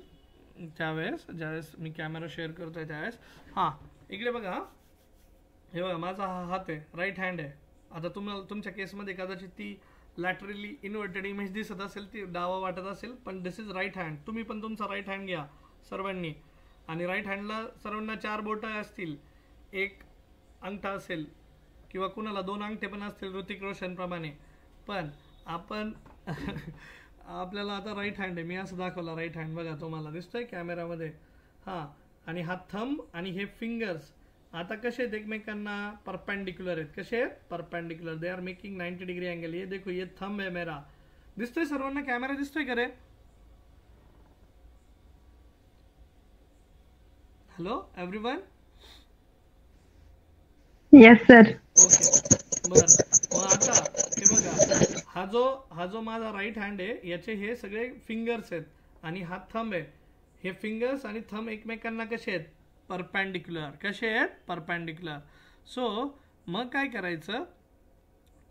ज्यावेळेस मी कॅमेरा शेअर करतोय त्यावेळेस. हां इकडे बघा. हे बघा माझा हा हात आहे, राईट हँड आहे. आता तुमच्या केसमध्ये कदाचित ती लॅटरली इन्व्हर्टेड इमेज दिसत असेल, ती डावा वाटत असेल, पण दिस इज राईट हँड. तुम्ही पण तुमचा राईट हँड घ्या सर्वांनी. आणि राईट हँडला सर्वांना 4 बोटं असतील, 1 अंगठा असेल किंवा कुणाला 2 अंगठे पण असतील ऋतिक रोशन प्रमाणे. पण आपण आपल्याला आता राईट हँड आहे. मी असं दाखवला राईट हँड बघा तुम्हाला दिसतोय कॅमेरामध्ये. हां आणि हा थंब आणि हे फिंगर्स आता कसे आहेत एकमेकांना परपेंडिक्युलर आहेत. कसे आहेत? Perpendicular. They are making 90 degree angle. ये देखो ये थंब है मेरा. दिसतोय सर्वांना? कॅमेरा दिसतोय का रे? Hello everyone. Yes sir. Okay बर. मग आता हे बघा, हा जो माझा राईट हँड आहे याचे हे सगळे फिंगर्स आहेत आणि हा थंब आहे. हे फिंगर्स आणि थंब एकमेकांना कसे आहेत? परपॅन्डिक्युलर. कसे आहेत? परपॅन्डिक्युलर. सो मग काय करायचं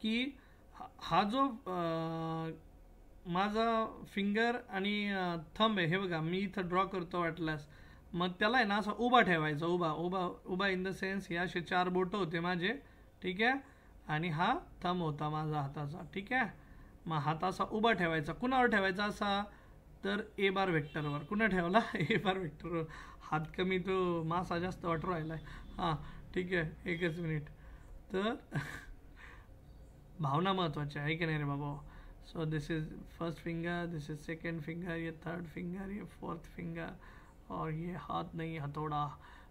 की हा जो माझा फिंगर आणि थंब आहे हे बघा, मी इथं ड्रॉ करतो वाटल्यास, मग त्याला आहे ना असं उभा ठेवायचा. उभा उभा उभा इन द सेन्स हे असे 4 बोटं होते माझे, ठीक आहे, आणि हा थंब होता माझा हाताचा, ठीक आहे. मग हात असा उभा ठेवायचा. कुणावर ठेवायचा असा? तर ए बार वेक्टरवर. कुणा ठेवला? ए बार वेक्टरवर. हात कमी तो मासा जास्त वाटू राहिलाय. हां ठीक आहे, एकच मिनिट. तर भावना महत्वाची आहे की नाही रे बाबा. So this is first finger, this is second finger, ये थर्ड फिंगर, ये फोर्थ फिंगर, और ये हात नाही हथोडा.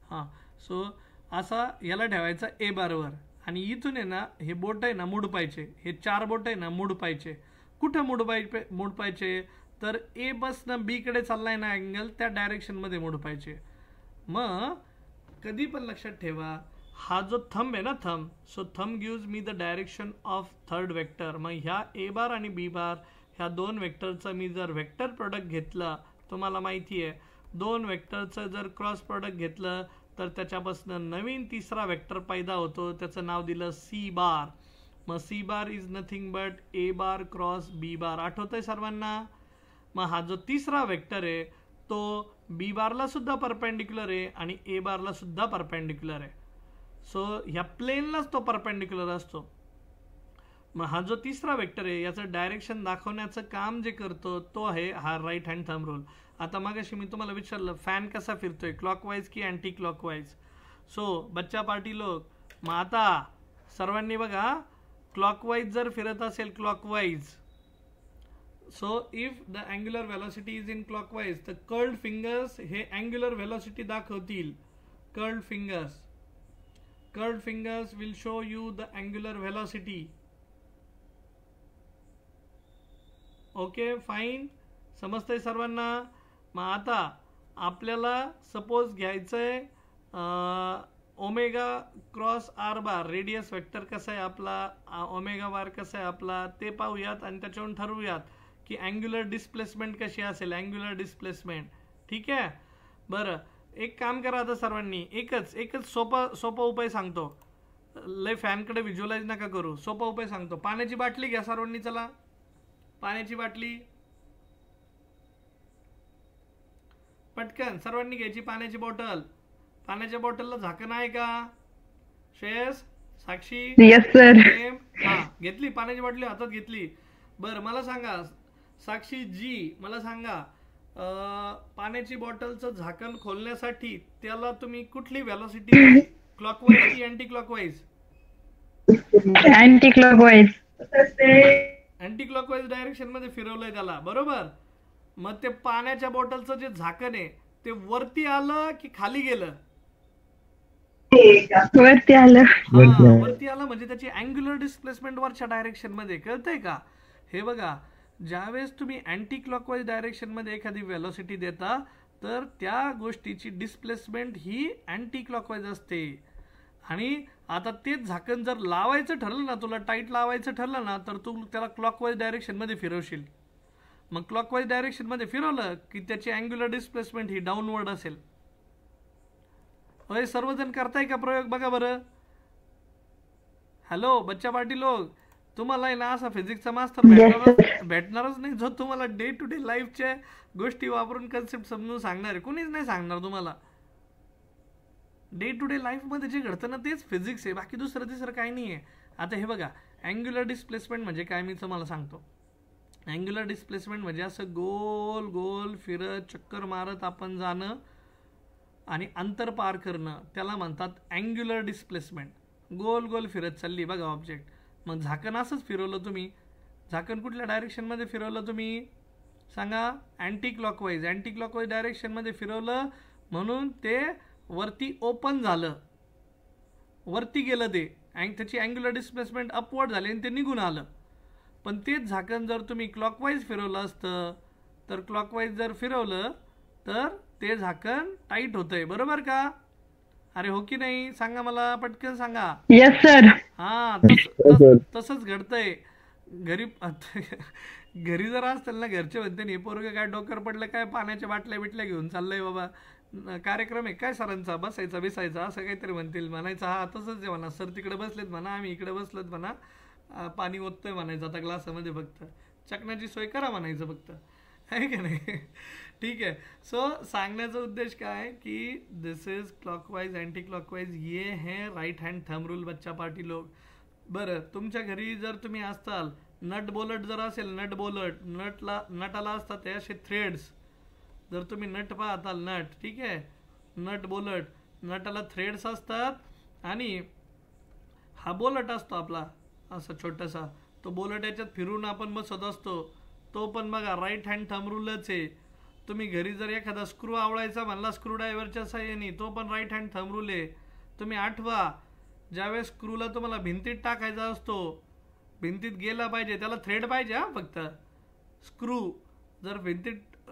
हां सो असा याला ठेवायचा ए बारवर. आणि इथून आहे ना हे बोट आहे ना मुडपायचे. हे 4 बोट आहे ना मुडपायचे. कुठं मुडपायचे? तर ए बसनं बी कडे चाललाय ना अँगल, त्या डायरेक्शनमध्ये मुडपायचे. मग कधी पण लक्षात ठेवा, हा जो थंब आहे ना thumb, so thumb gives me the direction of third vector. मग ह्या ए बार आणि बी बार ह्या 2 वेक्टरचं मी जर वेक्टर प्रोडक्ट घेतलं, तुम्हाला माहिती आहे 2 वेक्टरचं जर क्रॉस प्रोडक्ट घेतलं तर त्याच्यापासून नवीन तिसरा वेक्टर पैदा होतो. त्याचं नाव दिलं सी बार. मग C bar is nothing but A bar cross B bar. आठवतंय सर्वांना? मग हा जो तिसरा वेक्टर आहे तो बी बारला सुद्धा परपेंडिक्युलर आहे आणि ए बारला सुद्धा परपेंडिक्युलर आहे. सो ह्या प्लेनलाच तो परपेंडिक्युलर असतो. मग हा जो तिसरा वेक्टर आहे याचं डायरेक्शन दाखवण्याचं काम जे करतो तो आहे हा राईट हँड थंब रूल. आता मागाशी मी तुम्हाला विचारलं फॅन कसा फिरतोय, क्लॉकवाईज की अँटी क्लॉकवाईज. सो बच्चा पार्टी लोक, मग आता सर्वांनी बघा, क्लॉकवाईज जर फिरत असेल clockwise, so if the angular velocity is in clockwise, तर कर्ल्ड फिंगर्स हे अँग्युलर व्हेलॉसिटी दाखवतील. Curled fingers will show you the angular velocity. Okay fine, समजतंय सर्वांना? मग आता आपल्याला सपोज घ्यायचंय omega cross R bar, radius vector कसा आहे आपला, ओमेगा बार कसा आहे आपला, ते पाहूयात आणि त्याच्यावरून ठरवूयात की अँग्युलर डिस्प्लेसमेंट कशी असेल. अँग्युलर डिस्प्लेसमेंट, ठीक आहे. बरं, एक काम करा आता सर्वांनी, एकच सोपा उपाय सांगतो. लय फॅनकडे व्हिज्युअलाइज नका करू, सोपा उपाय सांगतो. पाण्याची बाटली घ्या सर्वांनी. चला, पाण्याची बाटली पटकन सर्वांनी घ्यायची. पाण्याची बॉटल. पाण्याच्या बॉटलला झाकण आहे का? श्रेयस, साक्षी, येस सर. हा घेतली पाण्याची बाटली हातात घेतली. बरं मला सांगा साक्षी जी, मला सांगा पाण्याची बॉटलचं झाकण खोलण्यासाठी त्याला तुम्ही कुठली व्हेलॉसिटी, क्लॉकवाईज की anti clockwise? Anti clockwise. Anti clockwise direction मध्ये फिरवलंय त्याला, बरोबर. मग ते पाण्याच्या बॉटलचं जे झाकण आहे ते वरती आलं की खाली गेलं? वरती आलं. वरती आलं म्हणजे त्याची अँग्युलर डिस्प्लेसमेंट वरच्या डायरेक्शन मध्ये. कळतंय का? हे बघा, ज्यावेळेस तुम्ही अँटी क्लॉकवाईज डायरेक्शन मध्ये एखादी व्हेलॉसिटी देता तर त्या गोष्टीची डिस्प्लेसमेंट ही अँटी क्लॉकवाईज असते. आणि आता तेच झाकण जर लावायचं ठरलं ना, तुला टाईट लावायचं ठरलं ना, तर तू त्याला क्लॉकवाईज डायरेक्शन मध्ये फिरवशील. मग क्लॉकवाईज डायरेक्शन मध्ये फिरवलं की त्याची अँग्युलर डिस्प्लेसमेंट ही डाऊनवर्ड असेल. होय, सर्वजण करताय का प्रयोग? बघा बरं. हॅलो बच्चा पार्टी लोक, तुम्हाला आहे ना असा फिजिक्सचा मास्टर भेटणारच नाही जो तुम्हाला डे टू डे लाईफच्या गोष्टी वापरून कन्सेप्ट समजून सांगणार आहे. कोणीच नाही सांगणार तुम्हाला. डे टू डे लाईफमध्ये जे घडतं ना तेच फिजिक्स आहे, बाकी दुसरं तिसरं काही नाही आहे. आता हे बघा, अँग्युलर डिस्प्लेसमेंट म्हणजे काय मी तुम्हाला सांगतो. अँग्युलर डिस्प्लेसमेंट म्हणजे असं गोल गोल फिरत चक्कर मारत आपण जाणं आणि अंतर पार करणं, त्याला म्हणतात अँग्युलर डिस्प्लेसमेंट. गोल गोल फिरत चालली बघा ऑब्जेक्ट. मग झाकण असंच फिरवलं तुम्ही, झाकण कुठल्या डायरेक्शनमध्ये फिरवलं तुम्ही सांगा? Anti clockwise. अँटी क्लॉकवाईज डायरेक्शनमध्ये फिरवलं म्हणून ते वरती ओपन झालं, वरती गेलं ते, त्याची अँग्युलर डिस्प्लेसमेंट अपवर्ड झाली आणि ते निघून आलं. पण तेच झाकण जर तुम्ही क्लॉकवाईज फिरवलं असतं तर क्लॉकवाईज जर फिरवलं तर ते झाकण टाईट होतंय, बरोबर का? अरे हो की नाही, सांगा मला, पटकन सांगा. Yes sir. हा, तसंच घडतंय घरी. घरी जर असतील ना, घरचे म्हणते नाही पोरगं काय डोकर पडलं काय, पाण्याच्या बाटल्या बिटल्या घेऊन चाललंय बाबा, कार्यक्रम आहे काय सरांचा, बसायचा बिसायचा असं काहीतरी म्हणतील, म्हणायचं हा तसंच आहे म्हणा, सर तिकडे बसलेत म्हणा, आम्ही इकडे बसलोत म्हणा, पाणी ओततोय म्हणायचं आता ग्लासामध्ये, फक्त चकण्याची सोय करा म्हणायचं फक्त, आहे की नाही? ठीक आहे. सो सांगण्याचा उद्देश काय की दिस इज क्लॉकवाईज अँटी क्लॉकवाईज, ये है राईट हँड थंब रूल बच्चा पार्टी लोक. बरं, तुमच्या घरी जर तुम्ही असताल, नट बोलट जर असेल, नट बोलट, नटाला असतात ते असे थ्रेड्स, जर तुम्ही नट पाहताल, नट, ठीक आहे, नट बोलट, नटाला थ्रेड्स असतात आणि हा बोलट असतो आपला असा छोटासा, तो बोलट याच्यात फिरून आपण बसत असतो, तो पण बघा राईट हँड थंब रूलच आहे. तुम्ही घरी जर एखादा स्क्रू आवळायचा म्हणला स्क्रू ड्रायव्हरच्या साह्याने, तो पण राईट हँड थंब रूल आहे. तुम्ही आठवा, ज्यावेळेस स्क्रूला तुम्हाला भिंतीत टाकायचा असतो, भिंतीत गेला पाहिजे, त्याला थ्रेड पाहिजे हा फक्त. स्क्रू जर भिंतीत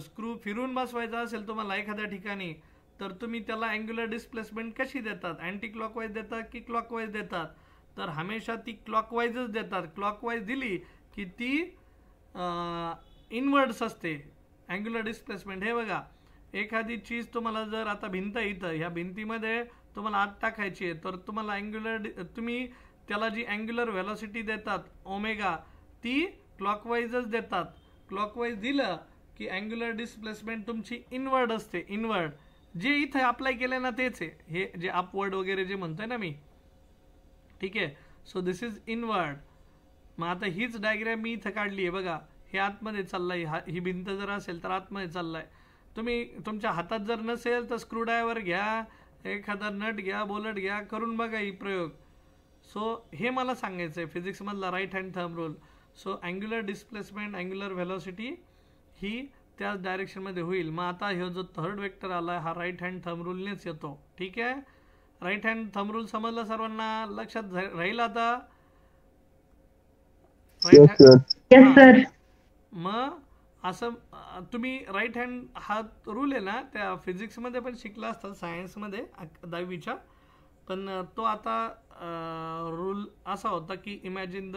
स्क्रू फिरून बसवायचा असेल तुम्हाला एखाद्या ठिकाणी, तर तुम्ही त्याला अँग्युलर डिस्प्लेसमेंट कशी देतात, अँटी क्लॉकवाईज देतात की क्लॉकवाईज देतात? तर हमेशा ती क्लॉकवाईजच देतात. क्लॉकवाईज दिली की ती इनवर्ड्स असते अँग्युलर डिस्प्लेसमेंट. हे बघा, एखादी चीज तुम्हाला जर आता भिंत इथं, ह्या भिंतीमध्ये तुम्हाला आत टाकायची आहे, तर तुम्हाला तुम्ही त्याला जी अँग्युलर व्हेलॉसिटी देतात ओमेगा, ती क्लॉकवाईजच देतात. क्लॉकवाईज दिलं की अँग्युलर डिस्प्लेसमेंट तुमची इनवर्ड असते. इनवर्ड जे इथं अप्लाय केलं ना तेच आहे, हे जे अपवर्ड वगैरे जे म्हणतोय ना मी, ठीक आहे. So this is inward. मग आता हीच डायग्रॅम मी इथं काढली आहे बघा, हे आतमध्ये चाललंय, ही भिंत जर असेल तर आतमध्ये चाललाय. तुम्ही तुमच्या हातात जर नसेल तर स्क्रू ड्रायव्हर घ्या, एखादा नट घ्या, बोलट घ्या, करून बघा ही प्रयोग. सो हे मला सांगायचं आहे फिजिक्समधला right hand thumb rule. So angular displacement, angular velocity ही त्याच डायरेक्शनमध्ये होईल. मग आता हे जो थर्ड वेक्टर आला हा राईट हँड थंब रूलनेच येतो, ठीक आहे. राईट हँड थंब रूल समजला सर्वांना, लक्षात राहील आता? Yes sir. मग असं तुम्ही राईट हँड हा रूल आहे ना, त्या फिजिक्समध्ये पण शिकला असतात, सायन्समध्ये 10वीच्या, पण तो आता रूल असा होता की imagine the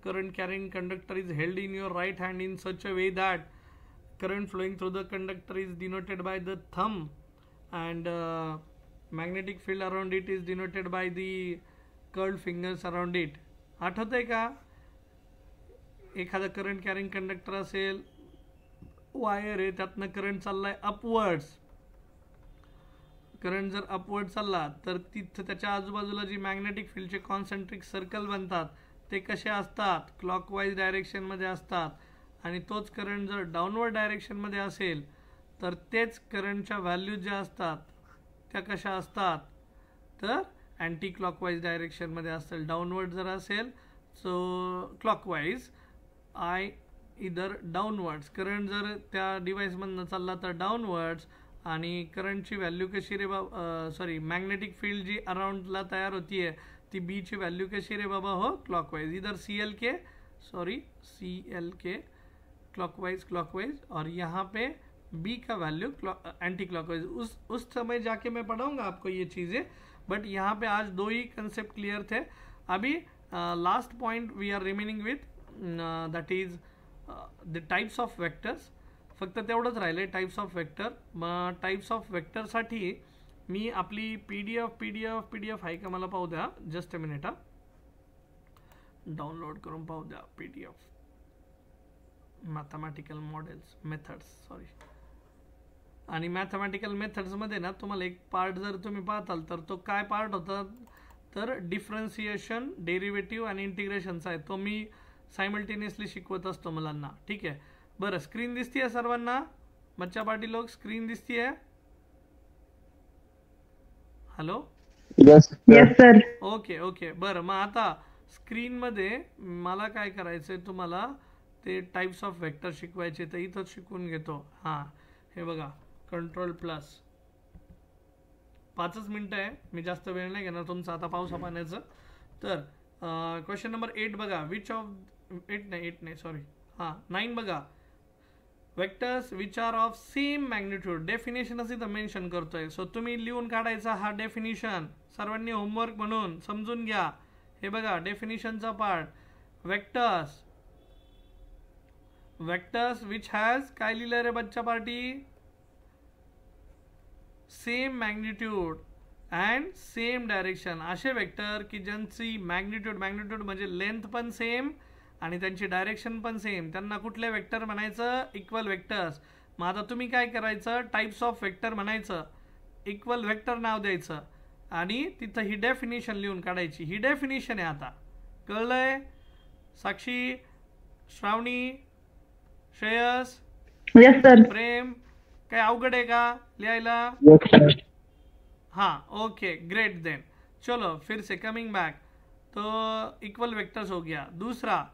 current carrying conductor is held in your right hand in such a way that current flowing through the conductor is denoted by the thumb and magnetic field around it is denoted by the curled fingers around it. आठवतंय का? एखादा current carrying conductor असेल, wire आहे, त्यातनं current चाललाय upwards. Current जर upward चालला तर तिथं त्याच्या आजूबाजूला जी मॅग्नेटिक फील्डचे कॉन्सेंट्रिक सर्कल बनतात ते कसे असतात? क्लॉकवाईज डायरेक्शनमध्ये असतात. आणि तोच करंट जर डाऊनवर्ड डायरेक्शनमध्ये असेल तर तेच करंटच्या व्हॅल्यू ज्या असतात त्या कशा असतात? तर अँटी क्लॉकवाईज डायरेक्शनमध्ये असतील. डाऊनवर्ड जर असेल सो क्लॉकवाईज, इधर डाऊनवर्ड्स. करंट जर त्या डिव्हाइसमधनं चालला तर डाऊनवर्ड्स. आणि करंटची व्हॅल्यू कशी रे बाबा, सॉरी, मॅग्नेटिक फील्ड जी अराउंडला तयार होतीये ती बीची व्हॅल्यू कशी रे बाबा? हो, क्लॉकवाईज. इधर CLK क्लॉकवाइज और यहाँ पे B का वैल्यू एंटी क्लॉकवाइज. उस समय जाके मैं पढ़ाऊंगा आपको ये चीज़ें, बट यहाँ पे आज 2 ही कंसेप्ट क्लियर थे. अभी last point we are remaining with, that is the types of vectors. फक्त तेवढंच राहिलं आहे टाइप्स ऑफ वेक्टर. मग टाइप्स ऑफ वेक्टरसाठी मी आपली PDF आहे का मला पाहू द्या, जस्ट अ मिनिट हा, डाउनलोड करून पाहू द्या PDF. Mathematical models methods, sorry. आणि मॅथमॅटिकल मेथड्समध्ये ना तुम्हाला एक पार्ट जर तुम्ही पाहताल तर तो काय पार्ट होता, तर डिफरन्सिएशन, डेरिव्हेटिव्ह आणि इंटिग्रेशनचा आहे. तो मी सायमल्टेनियसली शिकवत असतो मुलांना, ठीक आहे. बरं, स्क्रीन दिसतीये सर्वांना? बच्चा पार्टी लोक, स्क्रीन दिसतीये? हॅलो? Yes sir. ओके. बरं, मग आता स्क्रीनमध्ये मला काय करायचंय, तुम्हाला ते टाइप्स ऑफ वेक्टर शिकवायचे, तर इथंच शिकवून घेतो. हां, हे बघा, कंट्रोल प्लस. 5च मिनटं आहे, मी जास्त वेळ नाही घेणार तुमचा आता पावसा पाण्याचं. तर क्वेश्चन नंबर 8 बघा, विच ऑफ 8 नाही सॉरी, हां 9 बघा. Vectors which are of same magnitude. डेफिनेशनच इथं मेन्शन करतोय. सो तुम्ही लिहून काढायचा हा डेफिनेशन, सर्वांनी होमवर्क म्हणून समजून घ्या. हे बघा डेफिनेशनचा पार्ट. वेक्टर्स विच हॅज काय लिहिलं रे बच्चा party, same magnitude and same direction. असे वेक्टर की ज्यांची मॅग्निट्यूड म्हणजे लेंथ पण सेम आणि त्यांची डायरेक्शन पण सेम, त्यांना कुठले वेक्टर म्हणायचं, इक्वल वेक्टर्स. मग आता तुम्ही काय करायचं, टाइप्स ऑफ वेक्टर म्हणायचं, इक्वल वेक्टर नाव द्यायचं आणि तिथं ही डेफिनेशन लिहून काढायची. ही डेफिनेशन आहे. आता कळलंय साक्षी, श्रावणी, श्रेयस, यस सर. प्रेम, काय अवघड आहे का लिहायला? हाँ ओके ग्रेट देन. चलो फिर से कमिंग बैक. तो इक्वल वेक्टर्स हो गया. दूसरा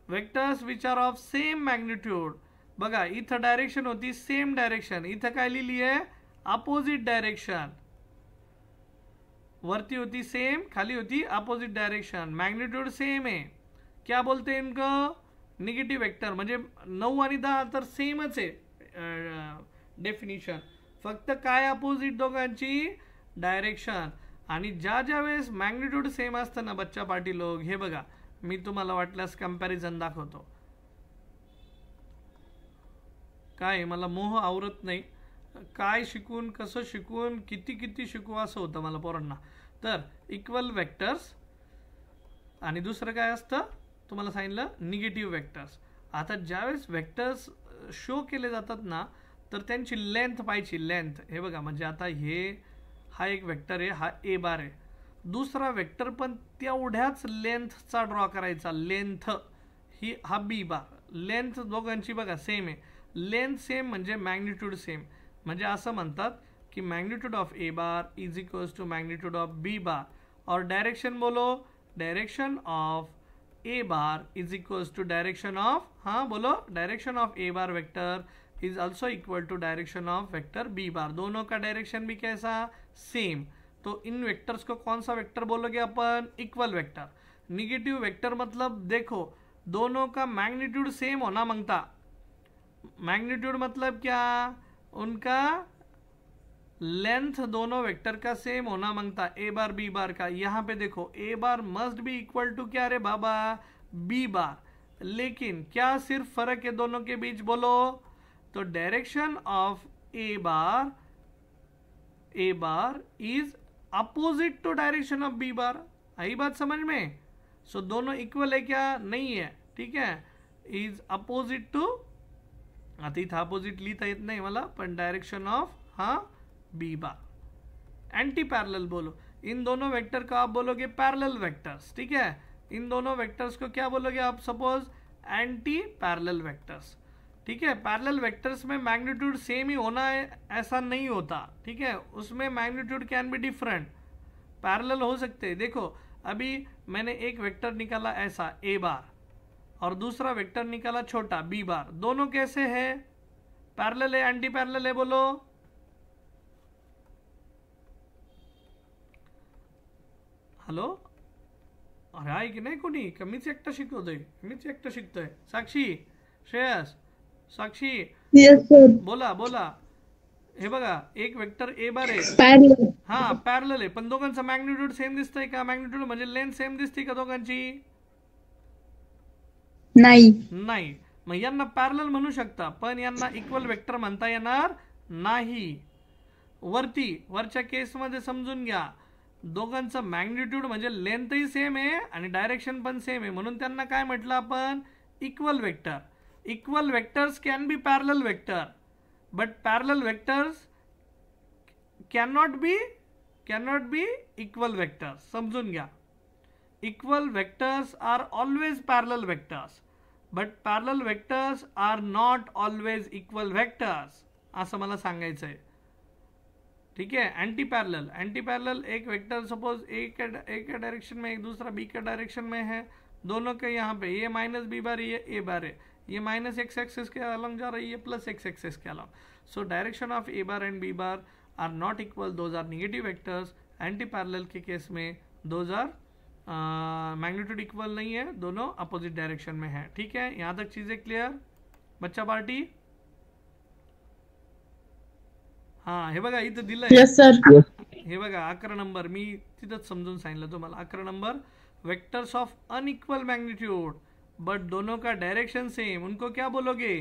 vectors which are of same magnitude. बघा इथं डायरेक्शन होती सेम डायरेक्शन, इथं काय लिहिली आहे अपोजिट डायरेक्शन. वरती होती सेम, खाली होती अपोजिट डायरेक्शन, मॅग्निट्यूड सेम आहे. क्या बोलते हैं इनको, निगेटिव्ह वेक्टर. म्हणजे 9 आणि 10 तर सेमच आहे डेफिनेशन, फक्त काय अपोजिट दोघांची, डायरेक्शन. आणि ज्या वेळेस मॅग्निट्यूड सेम असतं ना बच्चा पार्टी लोक, हे बघा मी तुम्हाला वाटल्यास कंपॅरिझन दाखवतो. काय मला मोह आवरत नाही, काय शिकून कसं शिकून किती शिकू असं होतं मला पोरांना. तर इक्वल वेक्टर्स आणि दुसरं काय असतं तुम्हाला सांगितलं, निगेटिव्ह वेक्टर्स. आता ज्यावेळेस वेक्टर्स शो केले जातात ना तर त्यांची लेंथ पाहिजे, लेंथ. हे बघा म्हणजे आता हा एक वेक्टर आहे, हा ए बार आहे. दुसरा वेक्टर पण तेवढ्याच लेंथचा ड्रॉ करायचा, लेंथ हा बी बार. लेंथ दोघांची बघा सेम आहे, लेंथ सेम म्हणजे मॅग्निट्यूड सेम. म्हणजे असं म्हणतात की magnitude of A bar is equals to magnitude of B bar. और डायरेक्शन बोलो, direction of A bar is equals to direction of, हाँ बोलो, direction of A bar vector is also equal to direction of vector B bar. दोनों का direction भी कैसा, same. तो in vectors को कौन सा वेक्टर बोलोगे अपन, इक्वल वेक्टर. निगेटिव वेक्टर मतलब देखो दोनों का मैग्नीट्यूड सेम होना मांगता. मैग्नीट्यूड मतलब क्या, उनका लेंथ दोनों वेक्टर का सेम होना मांगता, ए बार बी बार का. यहाँ पे देखो ए बार मस्ट बी इक्वल टू क्या रे बाबा, बी बार. लेकिन क्या सिर्फ फर्क है दोनों के बीच, बोलो. तो direction of A bar is opposite to direction of B bar. आई बात समझ में. सो दोनों इक्वल है क्या, नहीं है, ठीक है. इज अपोजिट टू, आता इथं अपोजिट लिहिता येत नाही मला, पण डायरेक्शन ऑफ हा बी बार. एंटी पैरेलल बोलो, इन दोनों वेक्टर को आप बोलोगे पैरेलल वेक्टर्स, ठीक है. इन दोनों वेक्टर्स को क्या बोलोगे आप, सपोज एंटी पैरेलल वेक्टर्स, ठीक है. पैरेलल वेक्टर्स में मैग्नीट्यूड सेम ही होना है ऐसा नहीं होता, ठीक है. उसमें magnitude can be different, parallel हो सकते हैं. देखो अभी मैंने एक वेक्टर निकाला ऐसा ए बार और दूसरा वेक्टर निकाला छोटा बी बार. दोनों कैसे है, पैरेलल है एंटी पैरेलल है, बोलो. हॅलो, अरे आहे की नाही कोणी, कमीच एकटा शिकवतोय, मीच एकटा शिकतोय. साक्षी, श्रेयस, साक्षी, यस सर. बोला बोला. हे बघा एक वेक्टर ए बार आहे, पॅरलल. हा पॅरलल आहे, पण दोघांचा मॅग्निट्यूड सेम दिसतंय का, मॅग्निट्यूड म्हणजे लेंथ सेम दिसते का दोघांची, नाही. नाही. मग यांना पॅरलल म्हणू शकता पण यांना इक्वल वेक्टर म्हणता येणार नाही. वरच्या केसमध्ये समजून घ्या, दोघांचं मॅग्निट्यूड म्हणजे लेंथही सेम आहे आणि डायरेक्शन पण सेम आहे, म्हणून त्यांना काय म्हटलं आपण, equal vector. Equal vectors can be parallel vector, but parallel vectors cannot be equal vectors. समजून घ्या, equal vectors are always parallel vectors, but parallel vectors are not always equal vectors, असं मला सांगायचं आहे, ठीक है. एंटी पैरेलल एक vector suppose एक का डायरेक्शन में, एक दूसरा बी का डायरेक्शन में है, दोनों के यहाँ पे ये माइनस बी बार, ये ए बार है, ये माइनस एक्स एक्सिस के अलॉन्ग जा रही है, प्लस एक्स एक्सिस के along. So direction of A bar and B bar are not equal, those are negative vectors. Anti parallel के केस में दोज आर मैग्नीट्यूड इक्वल नहीं है, दोनों अपोजिट डायरेक्शन में है, ठीक है. यहाँ तक चीज़ें क्लियर बच्चा पार्टी. हा हे बघा इथं दिलंय. Yes sir. हे बघा 11 नंबर मी तिथंच समजून सांगितलं तुम्हाला. 11 number vectors of unequal magnitude but दोनों का डायरेक्शन सेम, उनको क्या बोलोगे?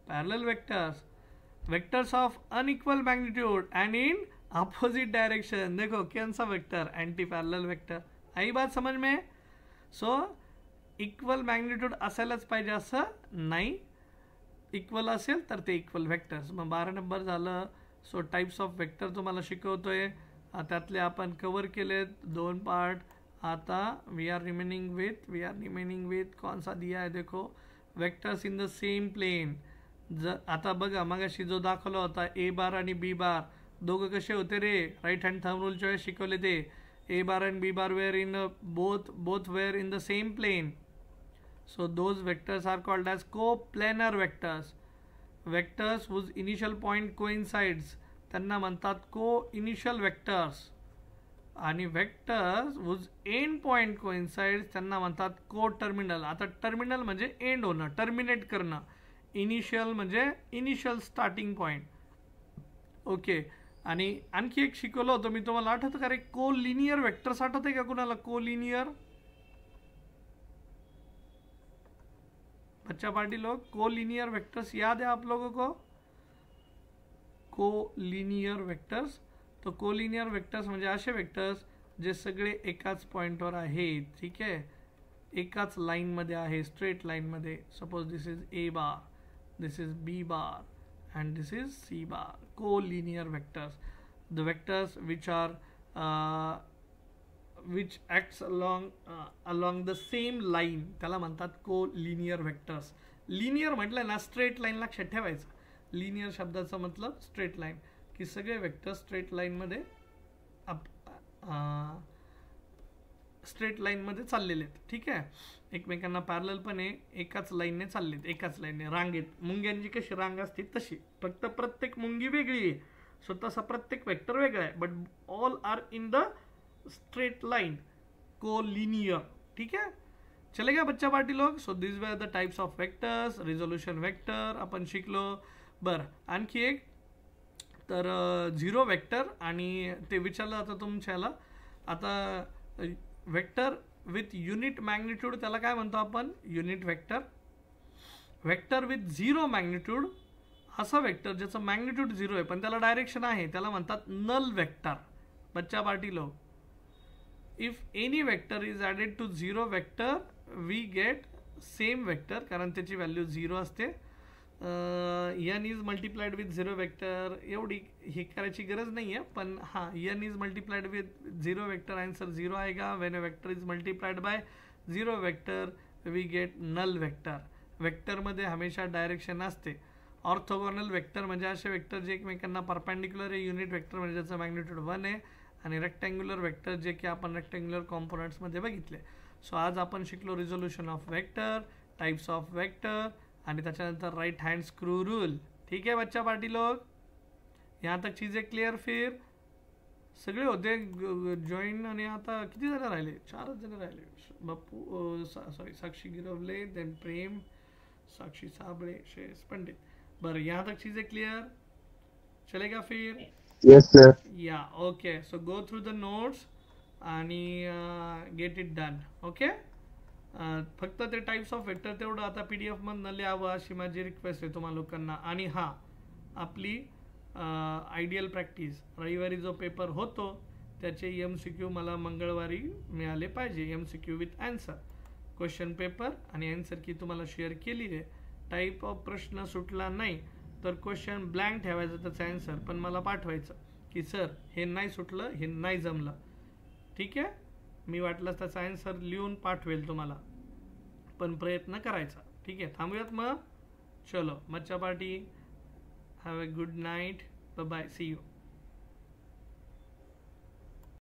Parallel vectors. Vectors of unequal magnitude and in opposite direction. देखो कौन सा वेक्टर? Anti parallel vector. आई बात समझ में? सो इक्वल मॅग्निट्यूड असायलाच पाहिजे असं नाही, इक्वल असेल तर ते इक्वल वेक्टर्स. मग 12 नंबर झालं. सो टाइप्स ऑफ वेक्टर तुम्हाला शिकवतोय, त्यातले आपण कवर केलेत 2 पार्ट. आता वी आर रिमेनिंग विथ कौन सा दिया है? देखो vectors in the same plane. आता बघा मगाशी जो दाखवला होता ए बार आणि बी बार दोघं कसे होते रे? राईट हँड थंब रूलच्या वेळेस शिकवले ते. ए बार and b bar were in both were in the same plane, so those vectors are called as coplanar vectors. Vectors whose initial point coincides त्यांना म्हणतात co-initial vectors, आणि vectors whose end point coincides त्यांना म्हणतात co-terminal. आता terminal म्हणजे end होणं, terminate करणं. Initial म्हणजे इनिशियल स्टार्टिंग पॉइंट. ओके. आणि आणखी एक शिकवलं होतं मी तुम्हाला, आठवतं का रे? कोलिनियर वेक्टर्स आठवते का कुणाला? कोलिनियर बच्चा पार्टी लोग, कोलिनियर वेक्टर्स याद है आप लोगों को? Collinear vectors. तो कोलिनियर वेक्टर्स म्हणजे असे वेक्टर्स जे सगळे एकाच पॉइंटवर आहेत. ठीक आहे, एकाच लाईन मध्ये आहे, स्ट्रेट लाईन मध्ये. Suppose this is A bar, this is B bar and this is C bar. Collinear vectors, the vectors which acts along the same line त्याला म्हणतात collinear vectors. लिनियर म्हटलं ना स्ट्रेट लाईन लक्षात ठेवायचं. Linear शब्दाचा मतलब straight line, की सगळे वेक्टर स्ट्रेट लाईन मध्ये स्ट्रेट लाईन मध्ये चाललेले आहेत. ठीक आहे, एकमेकांना पॅरलल पण आहे, एकाच लाईनने चाललेत, एकाच लाईनने रांगेत. मुंग्यांची कशी रांग असते तशी, फक्त प्रत्येक मुंगी वेगळी आहे. सो तसा प्रत्येक वेक्टर वेगळा आहे, but all are in the straight line, collinear. ठीक आहे, चलेगा बच्चा पार्टी लोग? So this were the types of vectors. Resolution vector आपण शिकलो. बरं, आणखी एक तर झिरो वेक्टर, आणि ते विचारलं आता तुमच्याला. आता वेक्टर विथ युनिट मॅग्निट्यूड त्याला काय म्हणतो आपण? Unit vector. Vector with zero magnitude असा वेक्टर ज्याचं मॅग्निट्यूड 0 आहे पण त्याला डायरेक्शन आहे त्याला म्हणतात नल वेक्टर. बच्चा पार्टी लो, if any vector is added to zero vector we get same vector, कारण त्याची व्हॅल्यू 0 असते. n is multiplied with zero vector. एवढी हे करायची गरज नाही आहे, पण हां, n is multiplied with zero vector, answer 0 आएगा. When a vector is multiplied by zero vector we get null vector. वेक्टरमध्ये हमेशा डायरेक्शन असते. ऑर्थोगोनल वेक्टर म्हणजे असे वेक्टर जे एकमेकांना परपेंडिक्युलर आहे. युनिट वेक्टर म्हणजे ज्याचं मॅग्निट्यूड 1 आहे. आणि रेक्टँग्युलर वेक्टर जे की आपण रेक्टँग्युलर कॉम्पोनंट्समध्ये बघितले. सो आज आपण शिकलो resolution of vector, types of vector, आणि त्याच्यानंतर राइट हैंड स्क्रू रूल. ठीक है बच्चा पार्टी लोग, यहाँ तक चीज़ें क्लियर? फिर सगळे होते जॉईन, आणि आता किती जण राहिले? 4च जण राहिले. बाप्पू सॉरी साक्षी गिरवले, देन प्रेम, साक्षी साबळे, श्रेयस पंडित. बरं, यहाँ तक चीज़ें क्लियर? चलेगा फिर? Yes, sir. या okay. So go through the notes आणि गेट इट डन. ओके. फक्त ते टाइप्स ऑफ वेक्टर तेवढं आता PDF मधनं लिहावं अशी माझी रिक्वेस्ट आहे तुम्हा लोकांना. आणि हां, आपली आयडियल प्रॅक्टिस, रविवारी जो पेपर होतो त्याचे MCQ मला मंगळवारी मिळाले पाहिजे. MCQ with answer, question paper आणि आन्सर की तुम्हाला शेअर केली आहे. टाईप ऑफ प्रश्न सुटला नाही तर क्वेश्चन ब्लँक ठेवायचं, त्याचं आन्सर पण मला पाठवायचं की सर हे नाही सुटलं, हे नाही जमलं. ठीक आहे, मी वाटलं त्याचा आन्सर लिहून पाठवेल तुम्हाला, पण प्रयत्न करायचा. ठीक आहे, थांबूयात मग. चलो बच्चा party, have a good night, bye bye, see you.